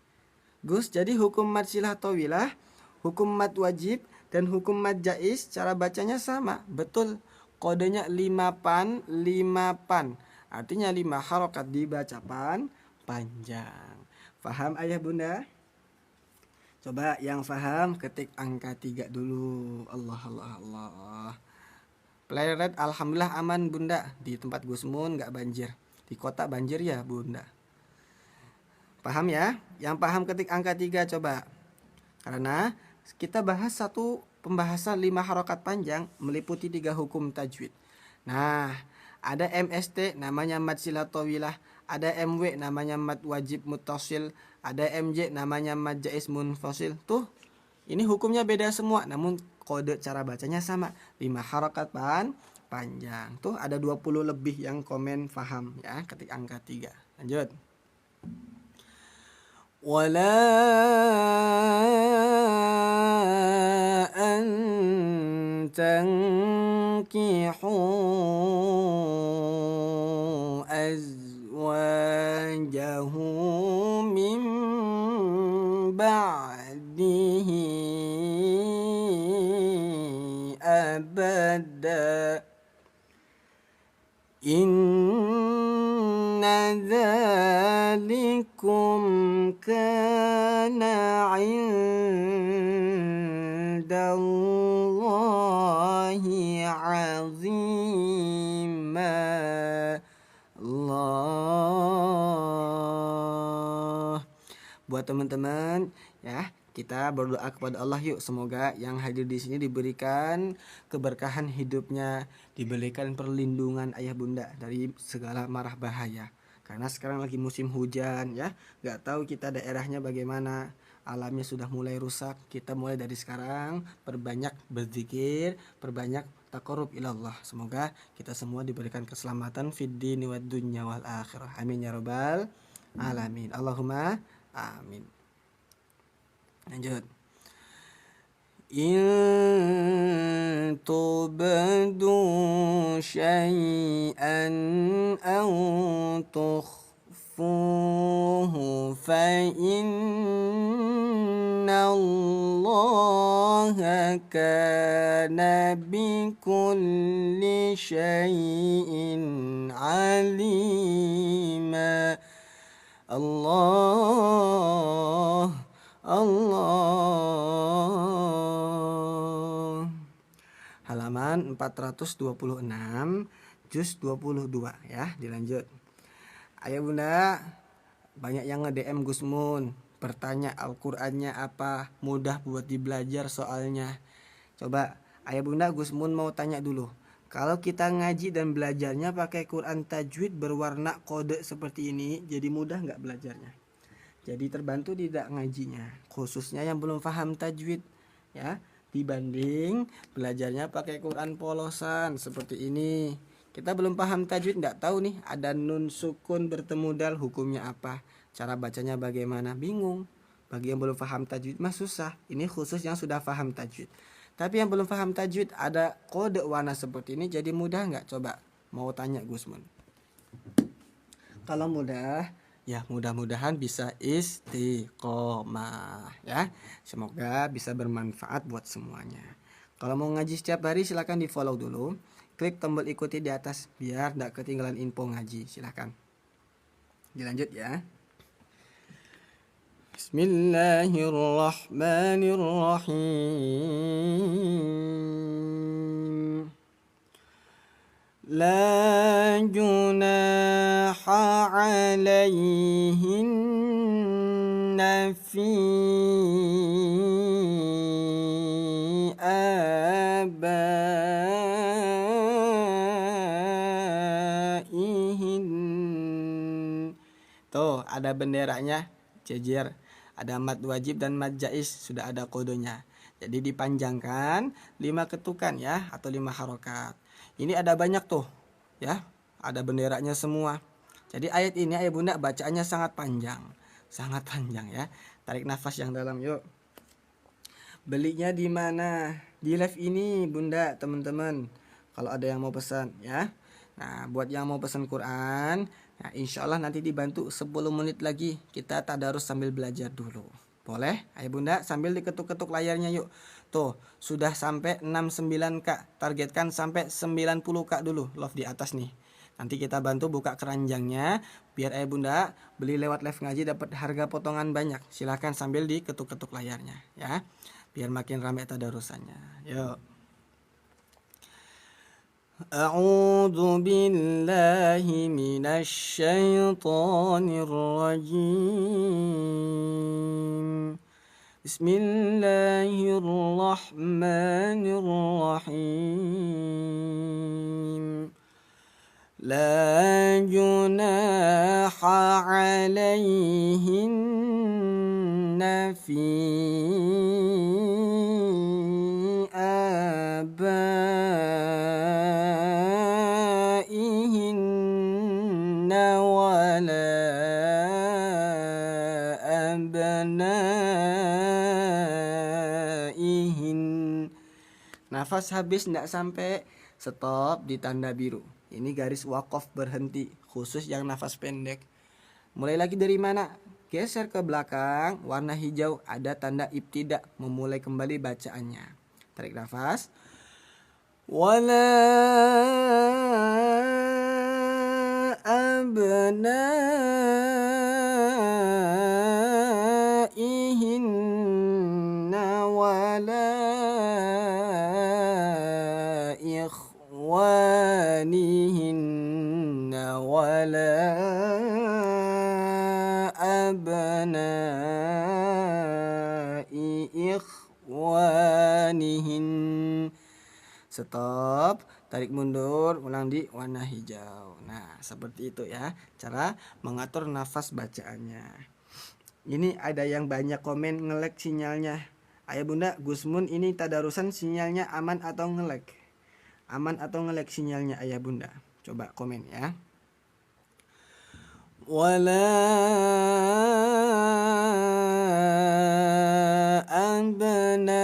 [SPEAKER 1] Gus, jadi hukum mad silah tawilah, hukum mad wajib, dan hukum mad jaiz cara bacanya sama. Betul. Kodenya 5 pan, 5 pan. Artinya 5 harokat dibaca panjang. Faham ayah bunda? Coba yang faham ketik angka 3 dulu. Allah Allah Allah. Pleret alhamdulillah aman bunda. Di tempat Gusmun gak banjir. Di kota banjir ya bunda. Paham ya? Yang paham ketik angka 3 coba. Karena kita bahas satu pembahasan 5 harokat panjang meliputi 3 hukum tajwid. Nah, ada MST namanya mad silah tawilah, ada MW namanya mad wajib muttasil, ada MJ namanya mad jaiz munfasil. Tuh, ini hukumnya beda semua, namun kode cara bacanya sama. 5 harokat panjang. Tuh ada 20 lebih yang komen faham ya ketik angka 3. Lanjut. Wala antankihu azwajahu min ba'dihi abada. Inna dzalikum kana 'indallahi 'azima. Allah. Buat teman-teman ya, kita berdoa kepada Allah yuk, semoga yang hadir di sini diberikan keberkahan hidupnya, diberikan perlindungan ayah bunda dari segala marah bahaya. Karena sekarang lagi musim hujan ya, nggak tahu kita daerahnya bagaimana, alamnya sudah mulai rusak. Kita mulai dari sekarang perbanyak berzikir, perbanyak taqarrub ilallah. Semoga kita semua diberikan keselamatan fid dini wad dunya wal akhirah. Amin ya rabbal alamin. Allahumma amin. Lanjut. In tubdu syai'an aw tukhfuhu fa innallaha kana bikulli syai'in alima. Allah Allah. Halaman 426 juz 22 ya, dilanjut. Ayah bunda, banyak yang nge-DM Gusmun, bertanya Al-Qur'annya apa, mudah buat dibelajar soalnya. Coba ayah bunda, Gusmun mau tanya dulu. Kalau kita ngaji dan belajarnya pakai Quran tajwid berwarna kode seperti ini, jadi mudah nggak belajarnya? Jadi terbantu tidak ngajinya, khususnya yang belum paham tajwid ya. dibanding belajarnya pakai Quran polosan seperti ini. Kita belum paham tajwid, nggak tahu nih ada nun sukun bertemu dal hukumnya apa, cara bacanya bagaimana, bingung. Bagi yang belum paham tajwid mah susah. Ini khusus yang sudah paham tajwid. Tapi yang belum paham tajwid ada kode warna seperti ini, jadi mudah nggak? Coba mau tanya Gusmun. Kalau mudah, ya mudah-mudahan bisa istiqomah ya. Semoga bisa bermanfaat buat semuanya. Kalau mau ngaji setiap hari silakan di follow dulu. Klik tombol ikuti di atas biar tidak ketinggalan info ngaji. Silakan. Dilanjut ya. Bismillahirrahmanirrahim. La junaha alaihinna fi abaihin. Tuh ada benderanya jejer, ada mad wajib dan mad jaiz, sudah ada kodenya. Jadi dipanjangkan 5 ketukan ya, atau 5 harokat. Ini ada banyak tuh ya, ada benderanya semua. Jadi ayat ini ayah bunda bacaannya sangat panjang ya. Tarik nafas yang dalam yuk. Belinya di mana? Di live ini bunda, teman-teman. Kalau ada yang mau pesan ya. Nah buat yang mau pesan Quran, nah insya Allah nanti dibantu 10 menit lagi kita tadarus sambil belajar dulu. Boleh ayah bunda sambil diketuk-ketuk layarnya yuk. Tuh sudah sampai 69k, targetkan sampai 90k dulu love di atas nih. Nanti kita bantu buka keranjangnya biar ayah bunda beli lewat live ngaji dapat harga potongan banyak. Silahkan sambil diketuk-ketuk layarnya ya, biar makin ramai tadarusannya. Yuk. A'udzu billahi minasy syaithanir rajim. Bismillahirrahmanirrahim. La junaha alaihinna fi abaihinna wala abnaihin. Nafas habis tidak sampai, stop di tanda biru. Ini garis wakaf berhenti, khusus yang nafas pendek. Mulai lagi dari mana? Geser ke belakang, warna hijau ada tanda ibtida, memulai kembali bacaannya. Tarik nafas. Wala abnaihinna wala ikhwanihinna wala abnai ikhwanihin. Stop, tarik mundur, ulang di warna hijau. Nah seperti itu ya cara mengatur nafas bacaannya. Ini ada yang banyak komen ngelek sinyalnya. Ayah bunda Gusmun ini tadarusan sinyalnya aman atau ngelek? Aman atau ngelek sinyalnya ayah bunda? Coba komen ya. Wala abnai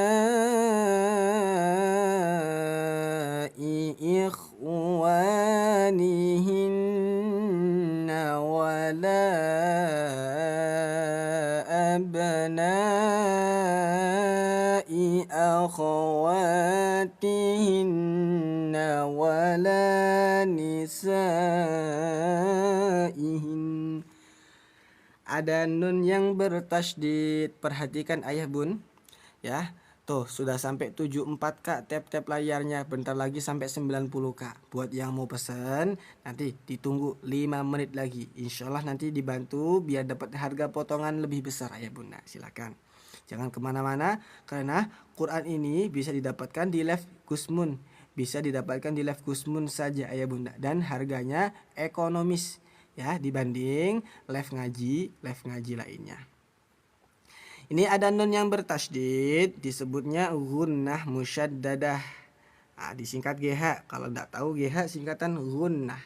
[SPEAKER 1] ikhwanihinna wala abnai akhawatihinna wala nisaihin. Ada nun yang bertasydid, perhatikan ayah bun ya. Tuh sudah sampai 74k tap-tap layarnya, bentar lagi sampai 90k. Buat yang mau pesan nanti ditunggu 5 menit lagi, insya Allah nanti dibantu biar dapat harga potongan lebih besar ayah bunda. Silakan jangan kemana-mana, karena Quran ini bisa didapatkan di live Gusmun, bisa didapatkan di live Gusmun saja ayah bunda, dan harganya ekonomis ya dibanding live ngaji lainnya. Ini ada nun yang bertasydid, disebutnya gunnah musyaddadah. Disingkat GH. Kalau tidak tahu GH singkatan gunnah.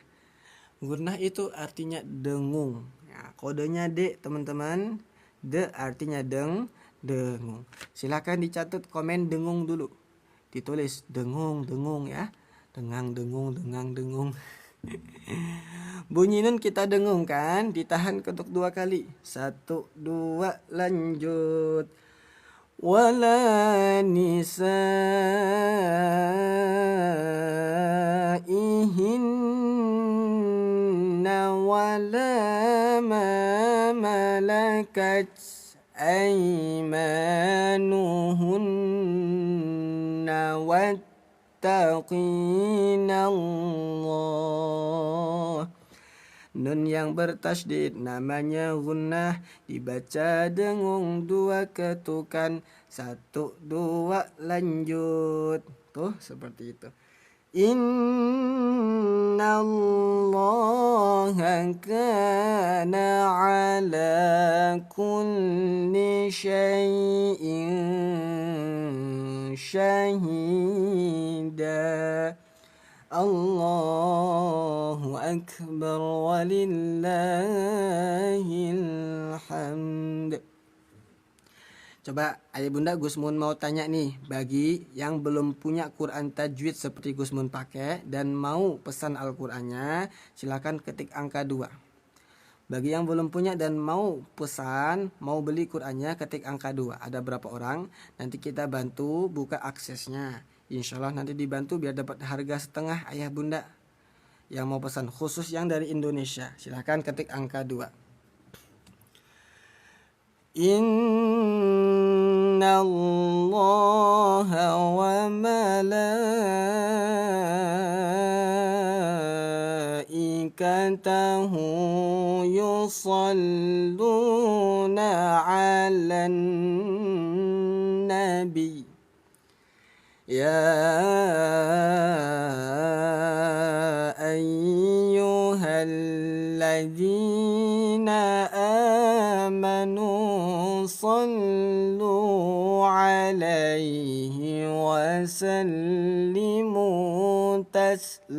[SPEAKER 1] Gunnah itu artinya dengung. Kodenya D teman-teman. D artinya dengung. Silakan dicatat komen dengung dulu. Ditulis dengung ya. Dengung. Bunyi nun kita dengungkan, ditahan ketuk 2 kali. 1, 2, lanjut. Wala nisaihinna wala ma malakat aymanuhunna wattaqinallah. Nun yang bertasydid namanya gunnah, dibaca dengung 2 ketukan. 1, 2, lanjut. Tuh seperti itu. Innallaha kana ala kulli syai'in syahida. Allahu akbar walillahil hamd. Coba ayah bunda Gusmun mau tanya nih, bagi yang belum punya Quran tajwid seperti Gusmun pakai dan mau pesan Al-Qur'annya, silakan ketik angka 2. Bagi yang belum punya dan mau pesan, mau beli Qur'annya, ketik angka 2. Ada berapa orang? Nanti kita bantu buka aksesnya. Insya Allah nanti dibantu biar dapat harga setengah ayah bunda. Yang mau pesan khusus yang dari Indonesia, silahkan ketik angka 2. Innallaha wa malaikatahu yusalluna 'alan nabi. Ya ayyuhalladzina amanu sallu alaihi wa sallimu taslima.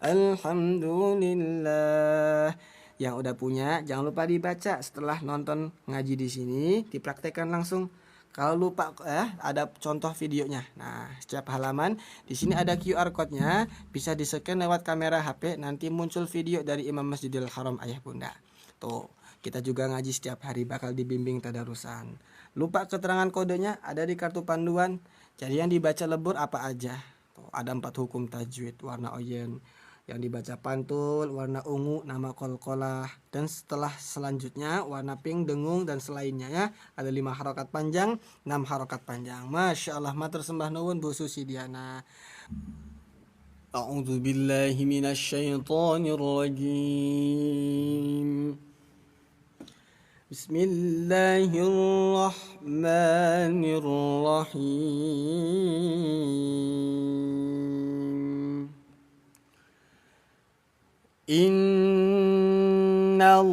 [SPEAKER 1] Alhamdulillah. Yang udah punya jangan lupa dibaca setelah nonton ngaji di sini, dipraktekkan langsung. Kalau lupa ada contoh videonya. Nah, setiap halaman di sini ada QR code-nya, bisa di-scan lewat kamera HP, nanti muncul video dari Imam Masjidil Haram ayah bunda. Tuh, kita juga ngaji setiap hari bakal dibimbing tadarusan. Lupa keterangan kodenya ada di kartu panduan. Jadi yang dibaca lebur apa aja? Tuh, ada 4 hukum tajwid, warna oyen. Yang dibaca pantul, warna ungu, nama kolkolah. Dan setelah selanjutnya warna pink, dengung, dan selainnya ya. Ada 5 harokat panjang, 6 harokat panjang. Masya Allah, matur sembah nuwun Bu Susi Diana. A'udzu billahi minasyaitonir rajim. Bismillahirrahmanirrahim. Innallaha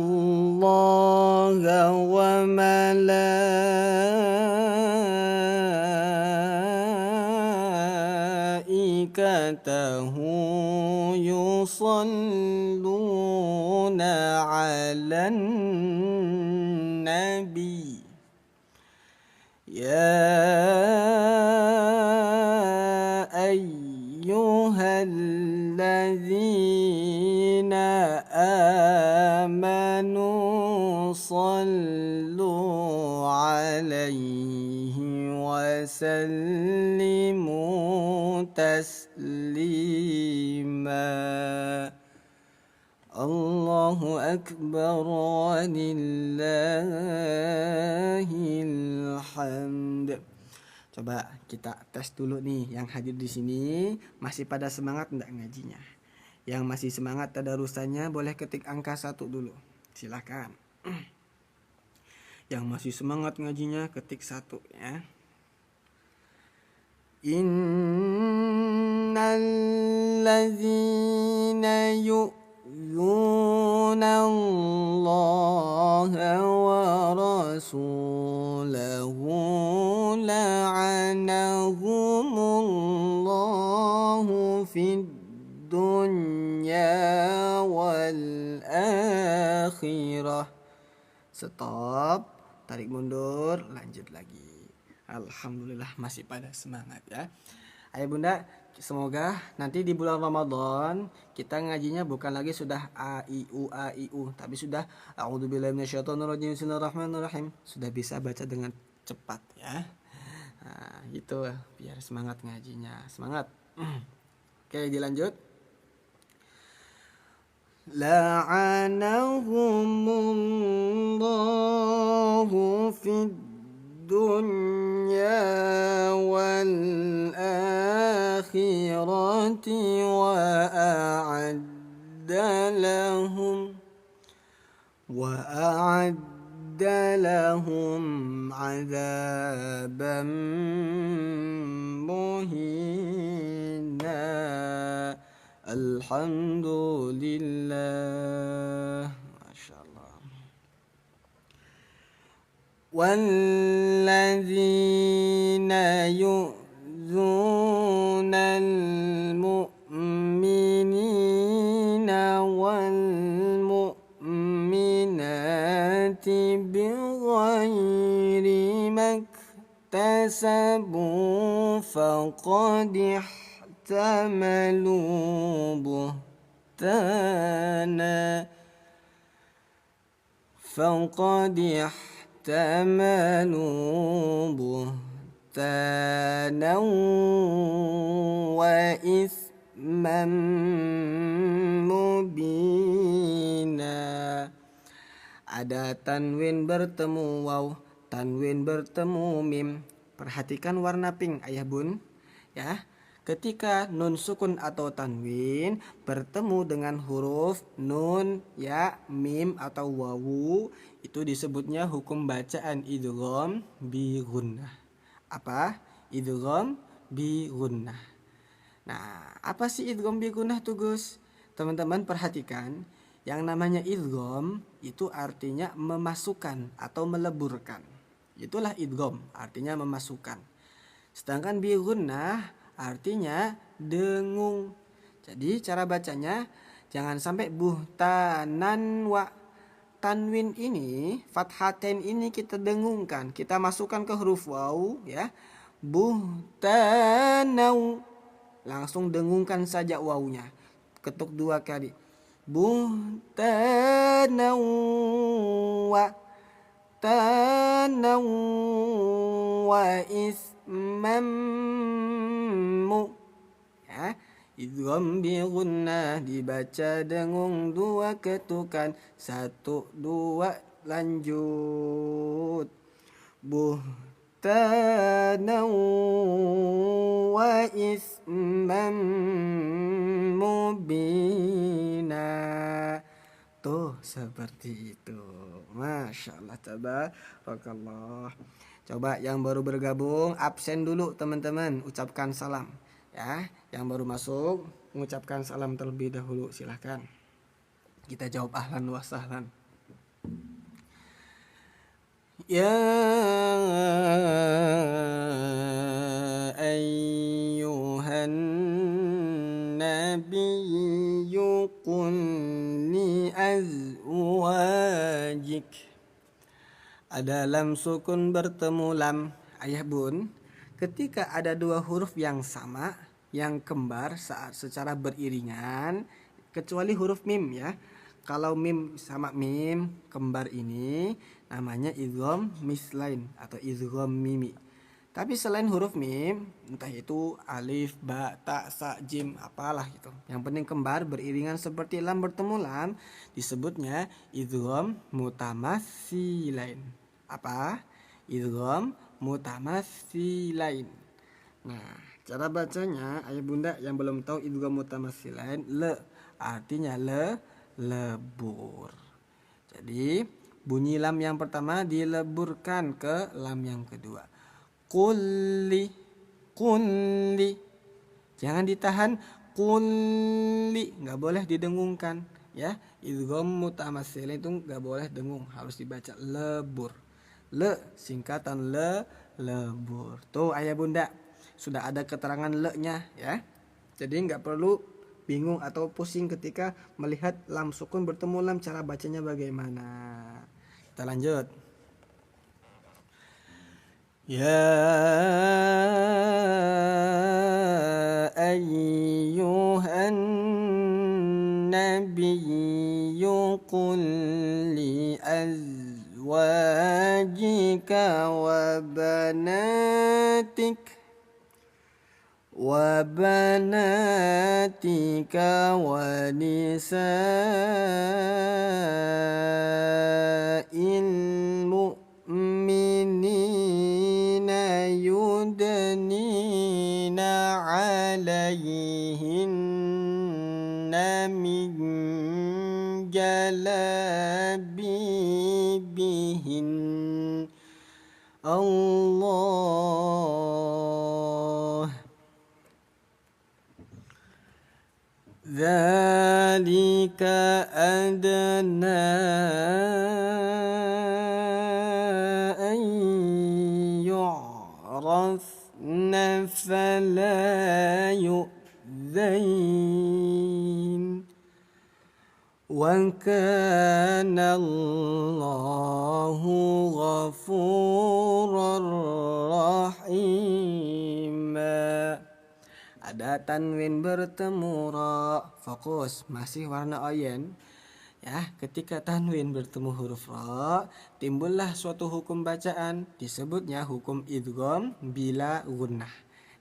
[SPEAKER 1] wa malaikatahu yusalluna 'alan nabi. Ya ayyuhalladzina amanu sallu alaihi wa sallimu taslima. Allahu akbar walillahil hamd. Coba kita tes dulu nih yang hadir di sini, masih pada semangat enggak ngajinya? Yang masih semangat tadarusannya boleh ketik angka 1 dulu. Silakan. Yang masih semangat ngajinya ketik 1 ya. Innalladzina yu'zuna اللَّهَ وَرَسُولَهُ لَعَنَهُمُ اللَّهُ فِي الدُّنْيَا وَالْآخِرَةِ. Stop, tarik mundur, lanjut lagi. Alhamdulillah masih pada semangat ya. Ayah bunda, semoga nanti di bulan Ramadan kita ngajinya bukan lagi sudah a i u, tapi sudah a'udzubillahi minasyaitonirrajim, bismillahirrahmanirrahim, sudah bisa baca dengan cepat ya. Nah, gitu biar semangat ngajinya, semangat. Oke, dilanjut. La'anahumullahu fid dunya wal akhirati wa a'adda lahum 'adzaban muhina. Alhamdulillah, masyaallah. Walladzina yu'zunal mu'minina wal mu'minati bighairi maktasabu faqad ihtamalu buhtana wa isman mubina. Ada tanwin bertemu waw, tanwin bertemu mim. Perhatikan warna pink ayah bun ya. Ketika nun sukun atau tanwin bertemu dengan huruf nun, ya, mim atau wawu, itu disebutnya hukum bacaan idgham bi gunnah. Apa? Idgham bi gunnah. Nah, apa sih idgham bi gunnah tuh Gus? Teman-teman perhatikan, yang namanya idgham itu artinya memasukkan atau meleburkan. Itulah idgham, artinya memasukkan. Sedangkan bi gunnah artinya dengung. Jadi cara bacanya jangan sampai buhtanan wa. Tanwin ini, fathatain ini kita dengungkan, kita masukkan ke huruf waw ya. Buhtanau. Langsung dengungkan saja wawnya. Ketuk 2 kali. Buhtanau wa tanau wa ismam ya. Idgham bi gunnah dibaca dengung 2 ketukan. 1 2 lanjut. Buhtanau wa ismam mubina. Tuh seperti itu. Masya Allah, tabarakallah. Coba yang baru bergabung absen dulu teman-teman, ucapkan salam ya. Yang baru masuk mengucapkan salam terlebih dahulu, silahkan. Kita jawab ahlan wa sahlan. Ya ayyuhan nabiyyu qul li azwajik. Ada lam sukun bertemu lam ayah bun. Ketika ada 2 huruf yang sama, yang kembar saat secara beriringan, kecuali huruf mim ya. Kalau mim sama mim kembar ini namanya idgham mislain atau idgham mimi. Tapi selain huruf mim, entah itu alif, ba, ta, sa, jim, apalah gitu, yang penting kembar beriringan seperti lam bertemu lam, disebutnya idgham mutamatsilain. Apa? Idgham mutamatsilain. Nah, cara bacanya ayah bunda yang belum tahu idgham mutamatsilain, le artinya lebur. Jadi bunyi lam yang pertama dileburkan ke lam yang kedua. Kulli, kulli. Jangan ditahan, kulli, nggak boleh didengungkan. ya. Idgham mutamatsil itu nggak boleh dengung, harus dibaca lebur. Le singkatan lebur. Tuh ayah bunda, sudah ada keterangan le-nya ya. Jadi nggak perlu bingung atau pusing ketika melihat lam sukun bertemu lam, cara bacanya bagaimana. Kita lanjut. Ya ayyuhan nabiyyu qul li azwajika wa banatika wa nisa'il mu'minina yudnina 'alaihinna min jalabibihin. Allah dzalika adna an yu'rafna fala yu'zain wa kana Allahu ghafurar rahima. Ada tanwin bertemu ra, fokus masih warna oranye ya. Ketika tanwin bertemu huruf ra, timbullah suatu hukum bacaan, disebutnya hukum idgham bila gunnah.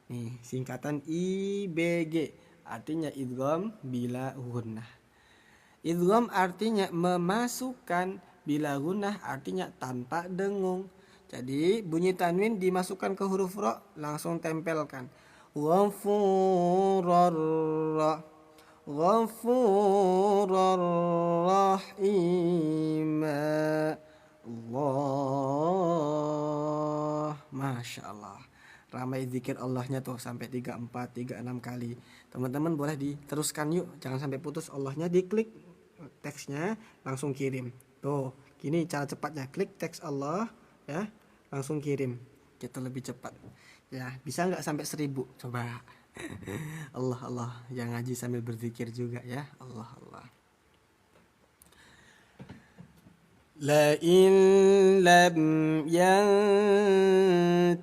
[SPEAKER 1] Nih singkatan IBG, artinya idgham bila gunnah. Idgham artinya memasukkan, bila gunnah artinya tanpa dengung. Jadi bunyi tanwin dimasukkan ke huruf ra, langsung tempelkan. Ghafurar rahima. Allah, Masya Allah. Ramai zikir Allahnya tuh sampai 34, 36 kali. Teman-teman boleh diteruskan yuk, jangan sampai putus. Allahnya diklik teksnya langsung kirim. Tuh, gini cara cepatnya, klik teks Allah ya, langsung kirim. Kita lebih cepat. Ya, bisa nggak sampai 1000? Coba. Allah Allah, yang ngaji sambil berzikir juga ya. Allah Allah. La in lam yantahil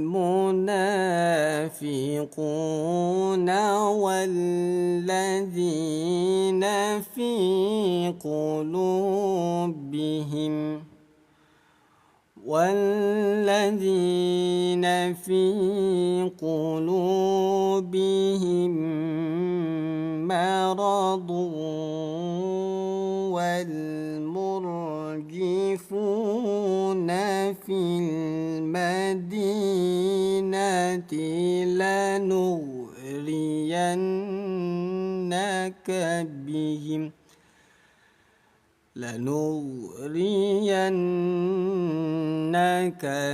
[SPEAKER 1] munafiquna walladzina fi qulubihim مرض والمرجفون في المدينة لنغرينك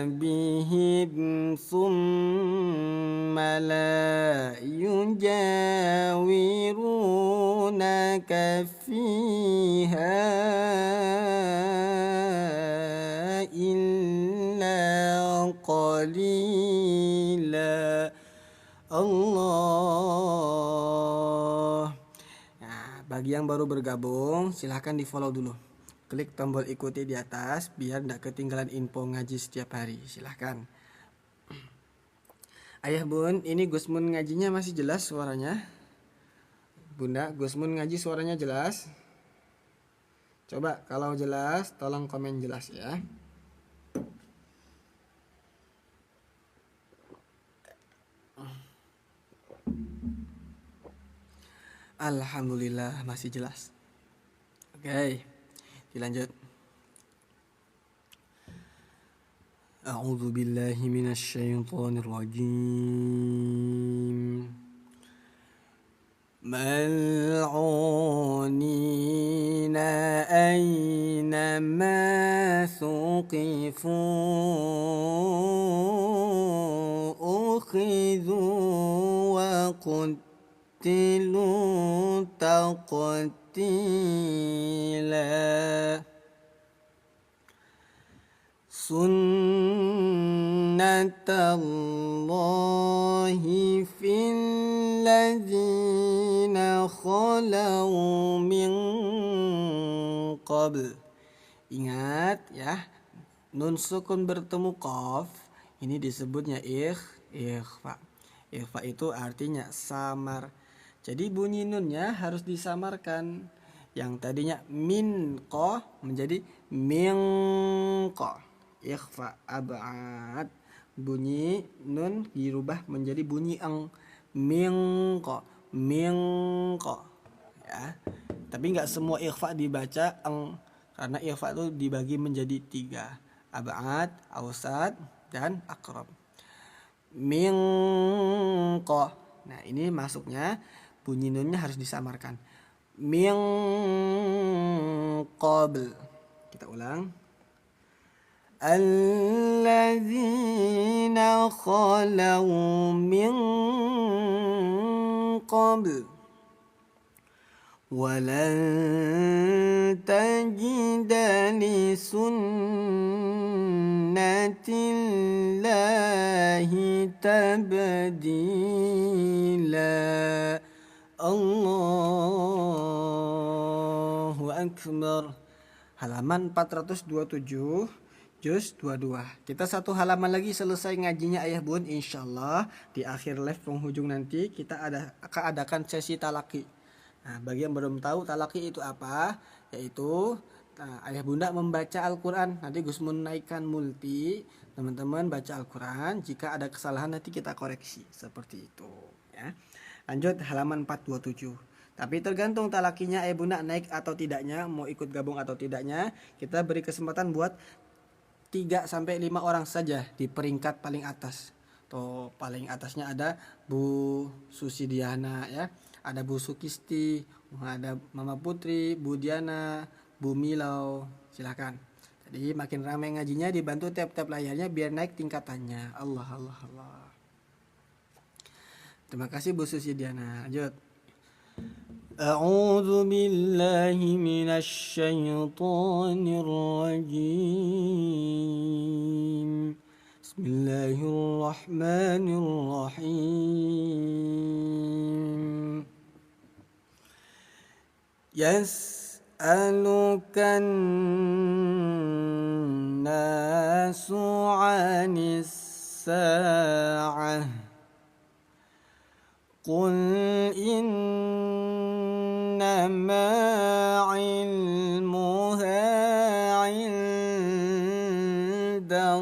[SPEAKER 1] بهم ثم لا يجاورونك فيها إلا قليلا. Allah. Nah, bagi yang baru bergabung silahkan di follow dulu, klik tombol ikuti di atas biar tidak ketinggalan info ngaji setiap hari. Silahkan. Ayah bun, ini Gusmun ngajinya masih jelas suaranya? Bunda, Gusmun ngaji suaranya jelas? Coba kalau jelas tolong komen jelas ya. Alhamdulillah masih jelas. Oke, dilanjut. A'udzu billahi minasy syaithanir rajim. Mal'unina aynama thuqifu ukhidhu wa quttilu تقتيلا سنة الله في الذين خلوا من qabl. Ingat ya, nun sukun bertemu qaf ini disebutnya ikhfa. Ikhfa itu artinya samar. Jadi bunyi nunnya harus disamarkan. Yang tadinya min ko menjadi min ko. Ikhfa ab'ad. Bunyi nun dirubah menjadi bunyi eng. Min ko ya. Tapi nggak semua ikhfa dibaca eng, karena ikhfa itu dibagi menjadi 3, ab'ad, awsat, dan aqrab. Min ko. Nah ini masuknya bunyi nunnya harus disamarkan. Min qabl. Kita ulang. Alladzina khalau min qabl walan tajida li sunnatillahi tabdila. Allahu Akbar. Halaman 427 juz 22. Kita satu halaman lagi selesai ngajinya ayah bun. Insyaallah di akhir live penghujung nanti kita akan adakan sesi talaki. Nah, bagi yang belum tahu talaki itu apa, yaitu ayah bunda membaca Al-Quran. Nanti Gus Mun naikkan multi, teman-teman baca Al-Quran. Jika ada kesalahan nanti kita koreksi, seperti itu ya. Lanjut halaman 427. Tapi tergantung talakinya ayah bunda naik atau tidaknya, mau ikut gabung atau tidaknya. Kita beri kesempatan buat 3-5 orang saja di peringkat paling atas. Tuh paling atasnya ada Bu Susidiana ya, ada Bu Sukisti, ada Mama Putri, Bu Diana, Bu Milau. Silakan. Jadi makin ramai ngajinya dibantu tiap-tiap layarnya biar naik tingkatannya. Allah. Terima kasih Bu Susidiana. Lanjut. A'udzu billahi minasy syaithanir rajim. Bismillahirrahmanirrahim. Yas'alukan nasu 'anis sa'ah. Qul innama 'ilmuha 'indallah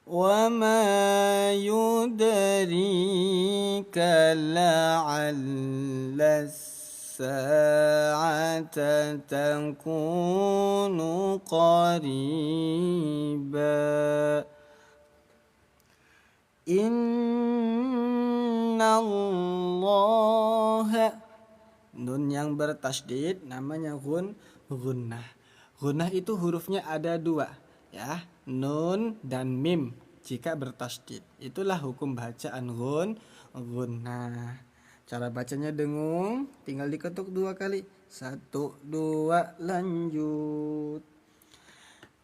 [SPEAKER 1] wa ma yudrika la'alla as-sa'ata takunu qariba. Innallaha. Nun yang bertasydid namanya gunnah. Gunnah itu hurufnya ada 2 ya, nun dan mim jika bertasydid. Itulah hukum bacaan gunnah. Cara bacanya dengung, tinggal diketuk 2 kali. 1, 2, lanjut.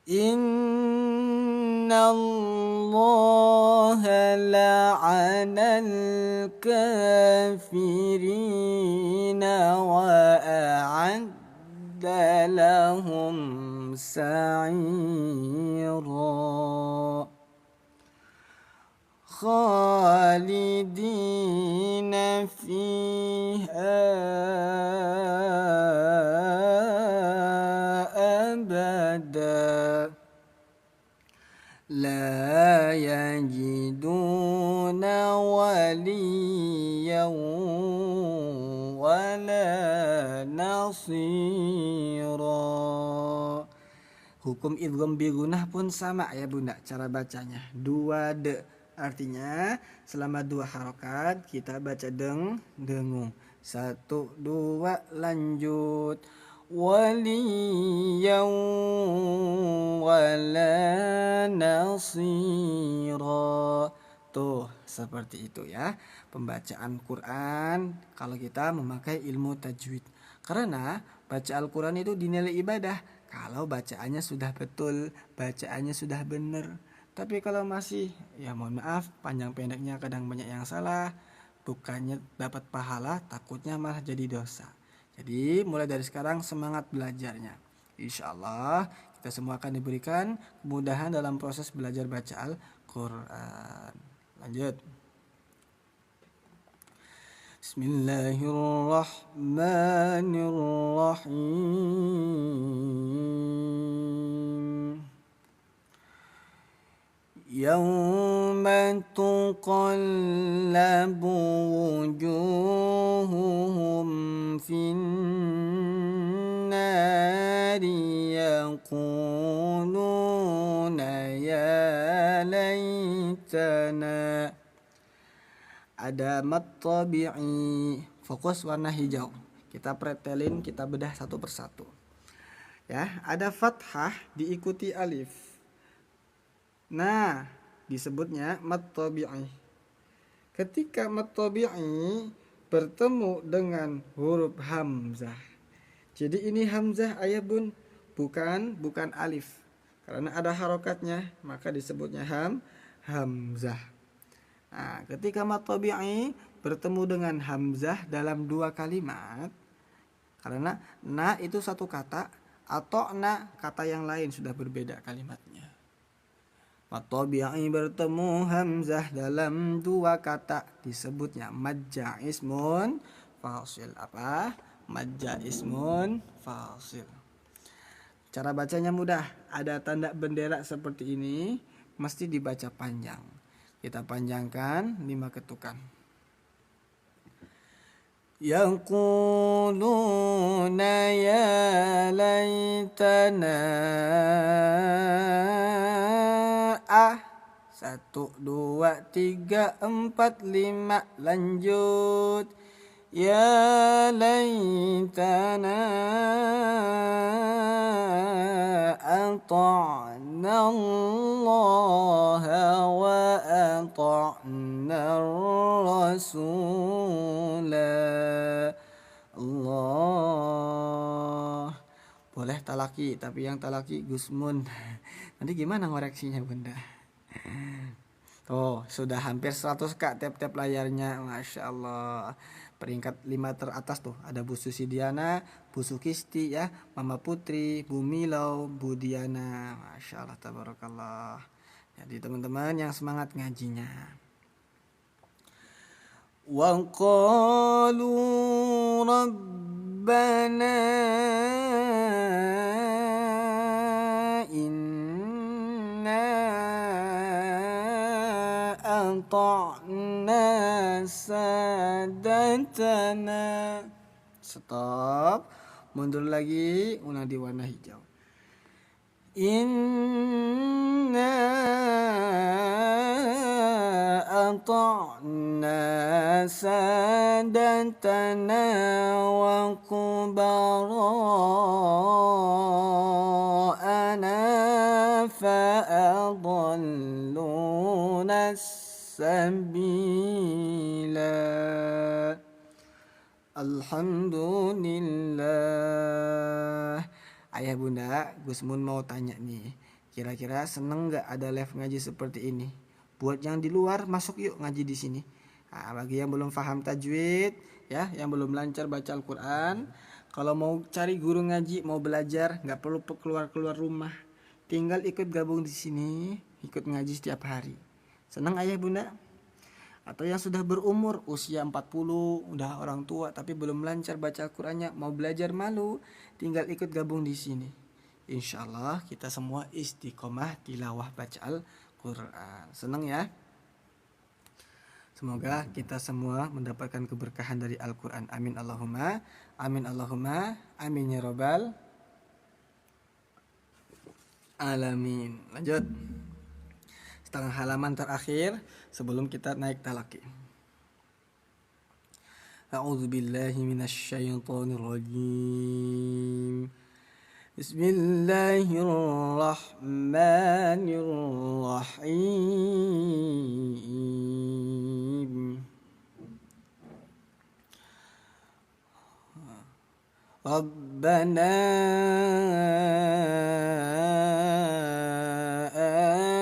[SPEAKER 1] Innallaha la'anal kafirina wa a'adda lahum sa'ira khalidina fiha abada la yajiduna waliyan wala nasira. Hukum idgham bi gunnah pun sama ya bunda, cara bacanya 2 de. Artinya selama 2 harokat kita baca dengung. 1, 2, lanjut. Waliyan wala nasira. Seperti itu ya, pembacaan Quran kalau kita memakai ilmu tajwid. Karena baca Al-Quran itu dinilai ibadah kalau bacaannya sudah betul, bacaannya sudah benar. Tapi kalau masih, ya mohon maaf, panjang pendeknya kadang banyak yang salah, bukannya dapat pahala, takutnya malah jadi dosa. Jadi mulai dari sekarang semangat belajarnya. Insya Allah kita semua akan diberikan kemudahan dalam proses belajar baca Al-Quran. Lanjut. Bismillahirrahmanirrahim. Yawma tuqallabu wujuhuhum finnari yaquluna ya laitana. Ada mat tabi'i, fokus warna hijau. Kita pretelin, kita bedah satu persatu. Ya, ada fathah diikuti alif. Nah, disebutnya mat tabi'i. Ketika mat tabi'i bertemu dengan huruf hamzah. Jadi ini hamzah ayah bun, bukan alif. Karena ada harokatnya, maka disebutnya hamzah. Nah, ketika mat tabi'i bertemu dengan hamzah dalam dua kalimat, karena na itu satu kata atau na kata yang lain sudah berbeda kalimatnya. Mat tabi'i bertemu hamzah dalam dua kata disebutnya majja ismun fasil. Apa? Majja ismun fasil. Cara bacanya mudah. Ada tanda bendera seperti ini, mesti dibaca panjang. Kita panjangkan 5 ketukan. Yaquluna ya laitana. 1, 2, 3, 4, 5. Lanjut. Ya laitana ata'na Allah wa ata'na Rasula. Allah. Boleh talaki, tapi yang talaki Gusmun. Nanti gimana ngoreksinya bunda? Oh, sudah hampir 100 kak tap-tap layarnya. Masya Allah. Peringkat 5 teratas tuh. Ada Bu Susidiana, Bu Sukisti ya, Mama Putri, Bu Milau, Bu Diana. Masya Allah, tabarakallah. Jadi teman-teman yang semangat ngajinya. Wa qalu rabbana ata'na sadatana. Stop. Mundur lagi, ulang di warna hijau. Inna ata'na sadatana wa kubara'ana fa'adalluna sabila. Alhamdulillah. Ayah bunda, Gusmun mau tanya nih, kira-kira seneng gak ada live ngaji seperti ini? Buat yang di luar, masuk yuk ngaji di sini. Nah, bagi yang belum paham tajwid, ya, yang belum lancar baca Al-Quran, kalau mau cari guru ngaji, mau belajar, nggak perlu keluar rumah, tinggal ikut gabung di sini, ikut ngaji setiap hari. Senang ayah bunda? Atau yang sudah berumur usia 40, udah orang tua tapi belum lancar baca Al-Qur'annya, mau belajar malu, tinggal ikut gabung di sini. Insyaallah kita semua istiqomah tilawah baca Al-Qur'an. Senang ya? Semoga kita semua mendapatkan keberkahan dari Al-Qur'an. Amin Allahumma. Amin Allahumma. Amin ya rabbal alamin. Lanjut. Setengah halaman terakhir sebelum kita naik talaki. A'udzubillahi minasyaitonirrajim. Bismillahirrahmanirrahim. Rabbana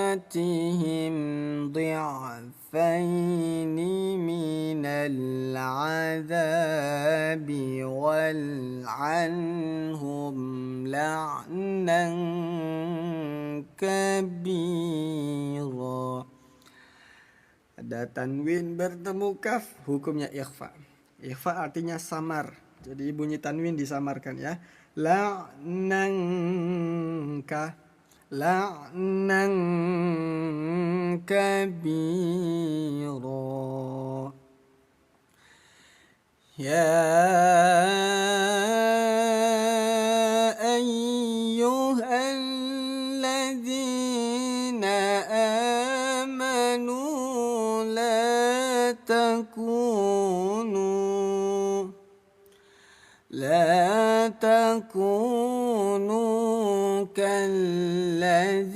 [SPEAKER 1] atihim dhi'afaini minal azabi wal'anhum la'nan kabira. Ada tanwin bertemu kaf, hukumnya ikhfa. Ikhfa artinya samar. Jadi bunyi tanwin disamarkan ya. La'nanka, la'nan kabira. Ya ayyuhalladzina amanu la takunu kalladzina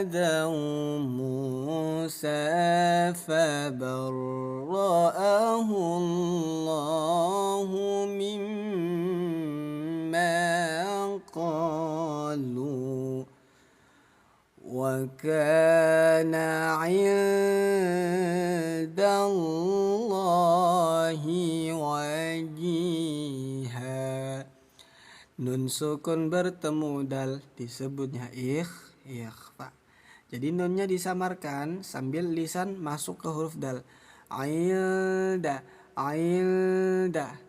[SPEAKER 1] adaw Musa fabarra'ahu Allahu mimma qalu wa kana 'indallahi wajiha. Nun sukun bertemu dal disebutnya ikhfa. Jadi nunnya disamarkan sambil lisan masuk ke huruf dal. Ailda, ailda.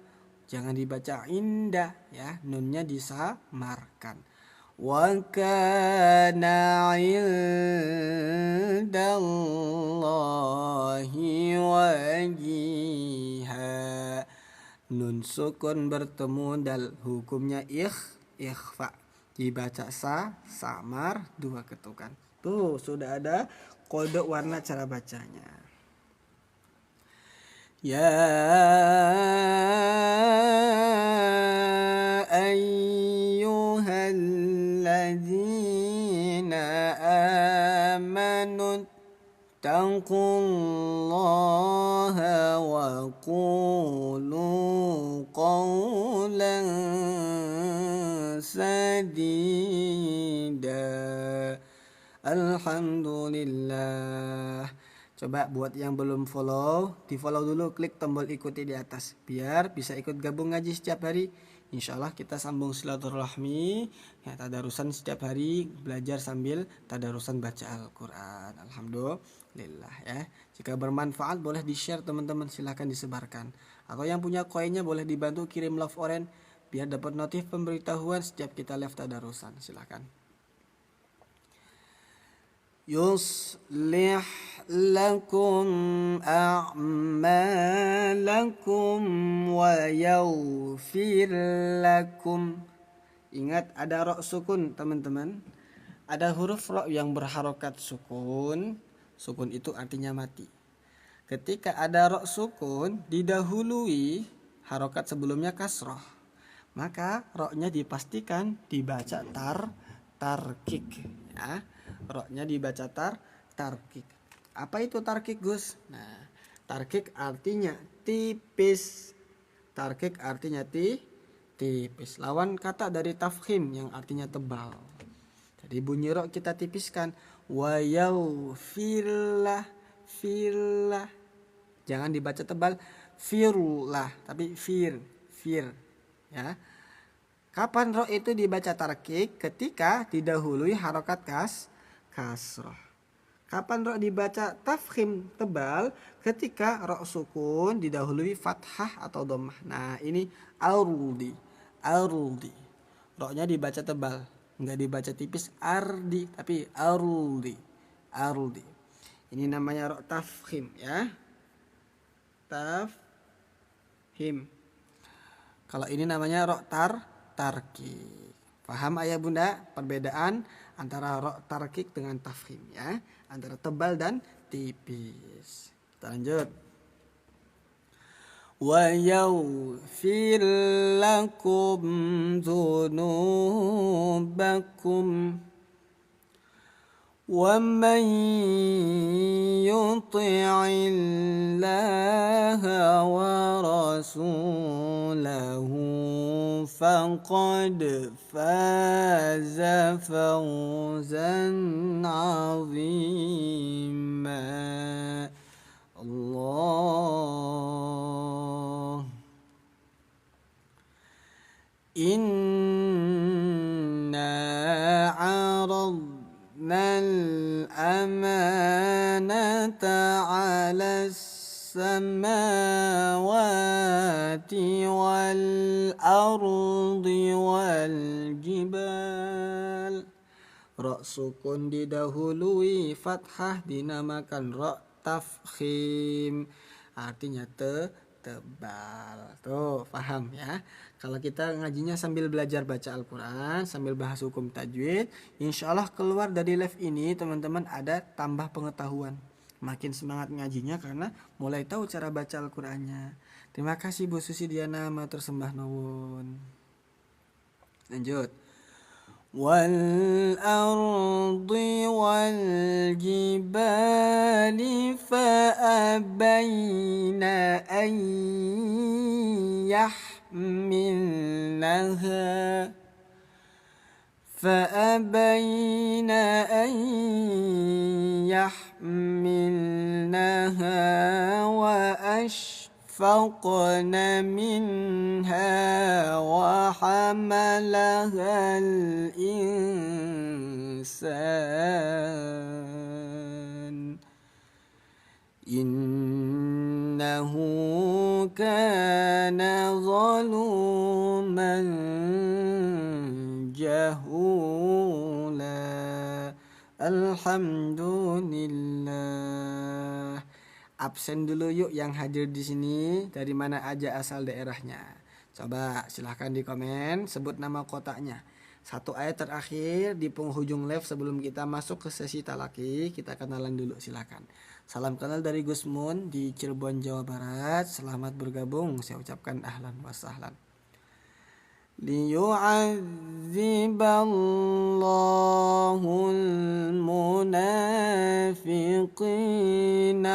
[SPEAKER 1] Jangan dibaca indah ya, nunnya disamarkan. Wa kana 'indallahi wajiha. Nun sukun bertemu dal, hukumnya ikhfa. Dibaca samar, 2 ketukan. Tuh sudah ada kode warna cara bacanya. Ya ayyuhalladzina amanu taqullaha wa qulu qawlan sadida. Alhamdulillah. Coba buat yang belum follow, di follow dulu, klik tombol ikuti di atas biar bisa ikut gabung ngaji setiap hari. Insya Allah kita sambung silaturahmi ya, tadarusan setiap hari, belajar sambil tadarusan baca Al-Quran. Alhamdulillah ya. Jika bermanfaat boleh di share teman-teman, silahkan disebarkan. Atau yang punya koinnya boleh dibantu kirim love orange biar dapat notif pemberitahuan setiap kita live tadarusan. Silahkan. Yuslih lakum a'malakum wa yaghfir lakum. Ingat ada ro sukun teman-teman. Ada huruf ro yang berharokat sukun. Sukun itu artinya mati. Ketika ada ro sukun didahului harokat sebelumnya kasroh, maka ro-nya dipastikan dibaca tarkik ya. Ro-nya dibaca tarkik. Apa itu tarkik, Gus? Nah, tarkik artinya tipis. Tarkik artinya tipis. Lawan kata dari tafkhim yang artinya tebal. Jadi bunyi ro kita tipiskan. Wa yaghfirlah, firlah. Jangan dibaca tebal. Firlah, tapi fir ya. Kapan ro itu dibaca tarkik? Ketika didahului harokat kasroh. Kapan ro dibaca tafkhim tebal? Ketika ro sukun didahului fathah atau dhammah. Nah, ini arudi. Ro-nya dibaca tebal, enggak dibaca tipis ardi, tapi arudi. Ini namanya ro tafkhim ya. Tafkhim. Kalau ini namanya ro tarkik. Paham ayah bunda perbedaan antara ro tarkik dengan tafkhim ya, antara tebal dan tipis. Kita lanjut. Wa yaghfir lakum dzunubakum wa man yuti'illaha wa rasulahu له فقد فاز فوزا عظيما. الله. إنا عرضنا الأمانة على السماوات والأرض والجبال. Ra sukun didahului fathah dinamakan ra tafkhim, artinya tebal. Tuh, paham ya? Kalau kita ngajinya sambil belajar baca Al-Quran, sambil bahas hukum tajwid, insya Allah keluar dari live ini teman-teman ada tambah pengetahuan. Makin semangat ngajinya karena mulai tahu cara baca Al-Qurannya. Terima kasih Bu Susi Diana, matur sembah nuwun. Lanjut. Wal ardi wal jibali fa abayna an yahmilnaha فأبين أن يحملنها وأشفقن منها وحملها الإنسان إنه كان ظلوما jahula. Alhamdulillah. Absen dulu yuk yang hadir di sini, dari mana aja asal daerahnya. Coba silahkan di komen, sebut nama kotaknya. Satu ayat terakhir di penghujung live sebelum kita masuk ke sesi talaki, kita kenalan dulu silahkan. Salam kenal dari Gusmun di Cirebon, Jawa Barat. Selamat bergabung, saya ucapkan ahlan wa sahlan. ليعذب الله المنافقين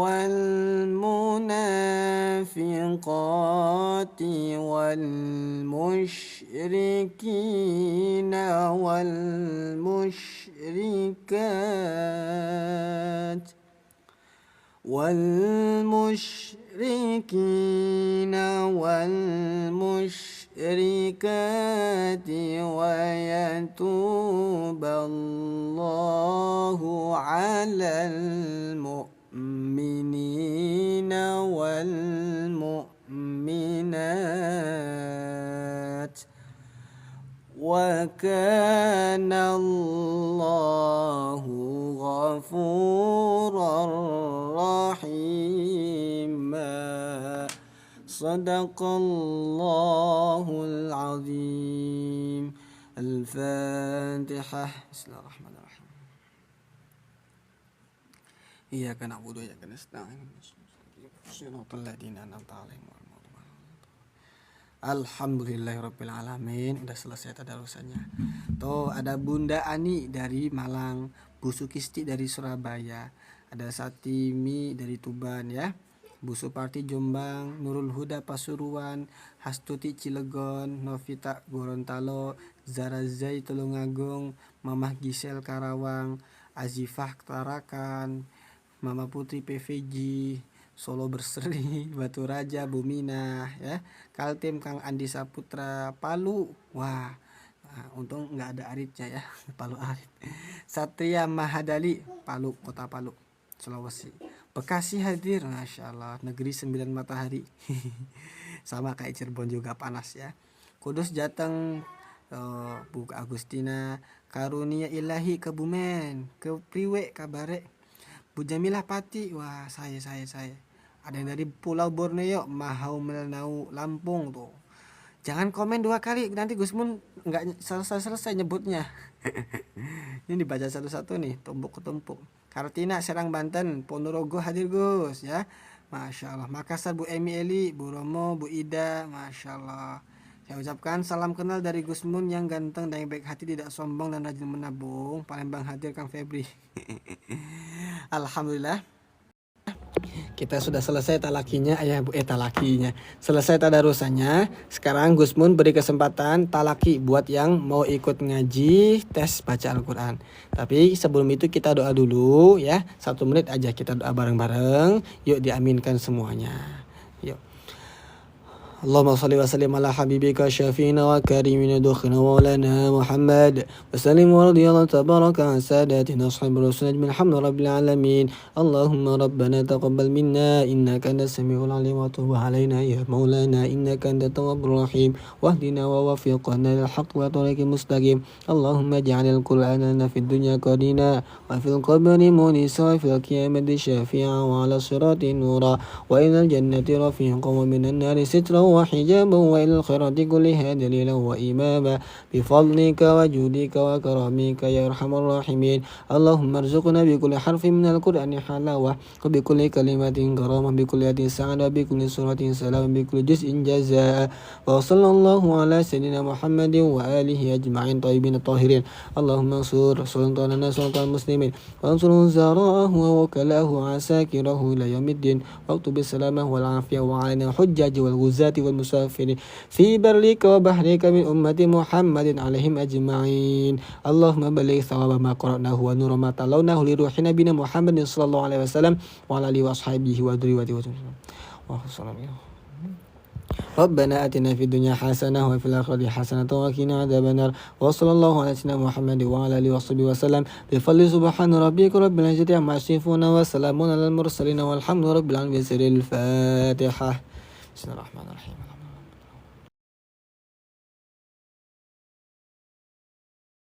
[SPEAKER 1] والمنافقات والمشركين والمشركات والمشركات ويتوب الله على المؤمنين والمؤمنات وكان الله غفورا رحيما. صدق الله العظيم. الفاتحة. بسم الله الرحمن الرحيم. إياك نعبد وإياك نستعين. صراط الذين أنعمت عليهم. Alhamdulillahirrabbilalamin. Udah selesai tadarusannya. Tuh ada Bunda Ani dari Malang, Bu Sukisti dari Surabaya, ada Satimi dari Tuban ya, Bu Suparti Jombang, Nurul Huda Pasuruan, Hastuti Cilegon, Novita Gorontalo, Zara Zai Tulungagung, Mamah Gisel Karawang, Azifah Tarakan, Mama Putri PVJ, Solo Berseri, Batu Raja, Bumina ya, Kaltim Kang Andi Saputra, Palu. Wah, untung nggak ada Aritnya ya. Palu Arit. Satria Mahadali, Palu, Kota Palu, Sulawesi. Bekasi hadir, Masya Allah, negeri 9 matahari. Sama kayak Cirebon juga panas ya. Kudus Jateng, Bu Agustina, Karunia Ilahi Kebumen, ke Priwe Kabare, Bu Jamilah Pati. Wah, saya ada yang dari Pulau Borneo, Mahau Melanau Lampung tuh. Jangan komen 2 kali, nanti Gusmun nggak selesai nyebutnya. Ini dibaca satu-satu nih, tumpuk ketumpuk. Kartina Serang Banten, Ponorogo hadir Gus ya. Masya Allah. Makassar Bu Emi Eli, Bu Romo, Bu Ida, Masya Allah. Saya ucapkan salam kenal dari Gusmun yang ganteng dan yang baik hati, tidak sombong dan rajin menabung. Palembang hadir Kang Febri. Alhamdulillah. Kita sudah selesai talakinya, talakinya. Selesai tadarusannya. Sekarang Gus Mun beri kesempatan talaki buat yang mau ikut ngaji tes baca Al-Quran. Tapi sebelum itu kita doa dulu ya. 1 menit aja kita doa bareng-bareng. Yuk diaminkan semuanya. Yuk. اللهم صل وسلم على حبيبك شفينا وكريمنا دخنا مولانا محمد وسلم ورضي الله تبارك عن ساداتنا أصحاب الرسول أجمعين الحمد رب العالمين اللهم ربنا تقبل منا إنك أنت السميع العليم وتب علينا يا مولانا إنك أنت التواب الرحيم واهدنا ووفقنا للحق وطريق المستقيم اللهم اجعل القرآن لنا في الدنيا قرينا وفي القبر مونسا وفي القيامة شافعا وعلى الصراط نورا وإلى الجنة رفيقا ومن النار سترا وحجابا وإلى الخيرات كلها دليلا وإماما بفضلك وجودك وكرمك يا أرحم الراحمين اللهم ارزقنا بكل حرف من القرآن حلاوة وبكل كلمة كرامة بكل آية سعادة وبكل سورة سلام بكل جزء جزاء وصلى الله على سيدنا محمد وآله أجمعين طيبين الطاهرين اللهم انصر سلطاننا سلطان المسلمين وانصر وزراءه ووكلاه وعساكره إلى يوم الدين واكتب السلامة والعافية وعلينا الحجاج والغزاة والمسافرين في برك وبحرك من أمة محمد عليهم أجمعين اللهم بلغ ثواب ما قرأناه ونور ما تلوناه لروح نبينا محمد صلى الله عليه وسلم وعلى آله وأصحابه وذريته وسلم ربنا آتنا في الدنيا حسنة وفي الآخرة حسنة وقنا عذاب النار وصلى الله على سيدنا محمد وعلى آله وصحبه وسلم بفضل سبحان ربك رب العزة عما يصفون وسلام على المرسلين والحمد لله رب العالمين. الفاتحة. بسم الله الرحمن الرحيم.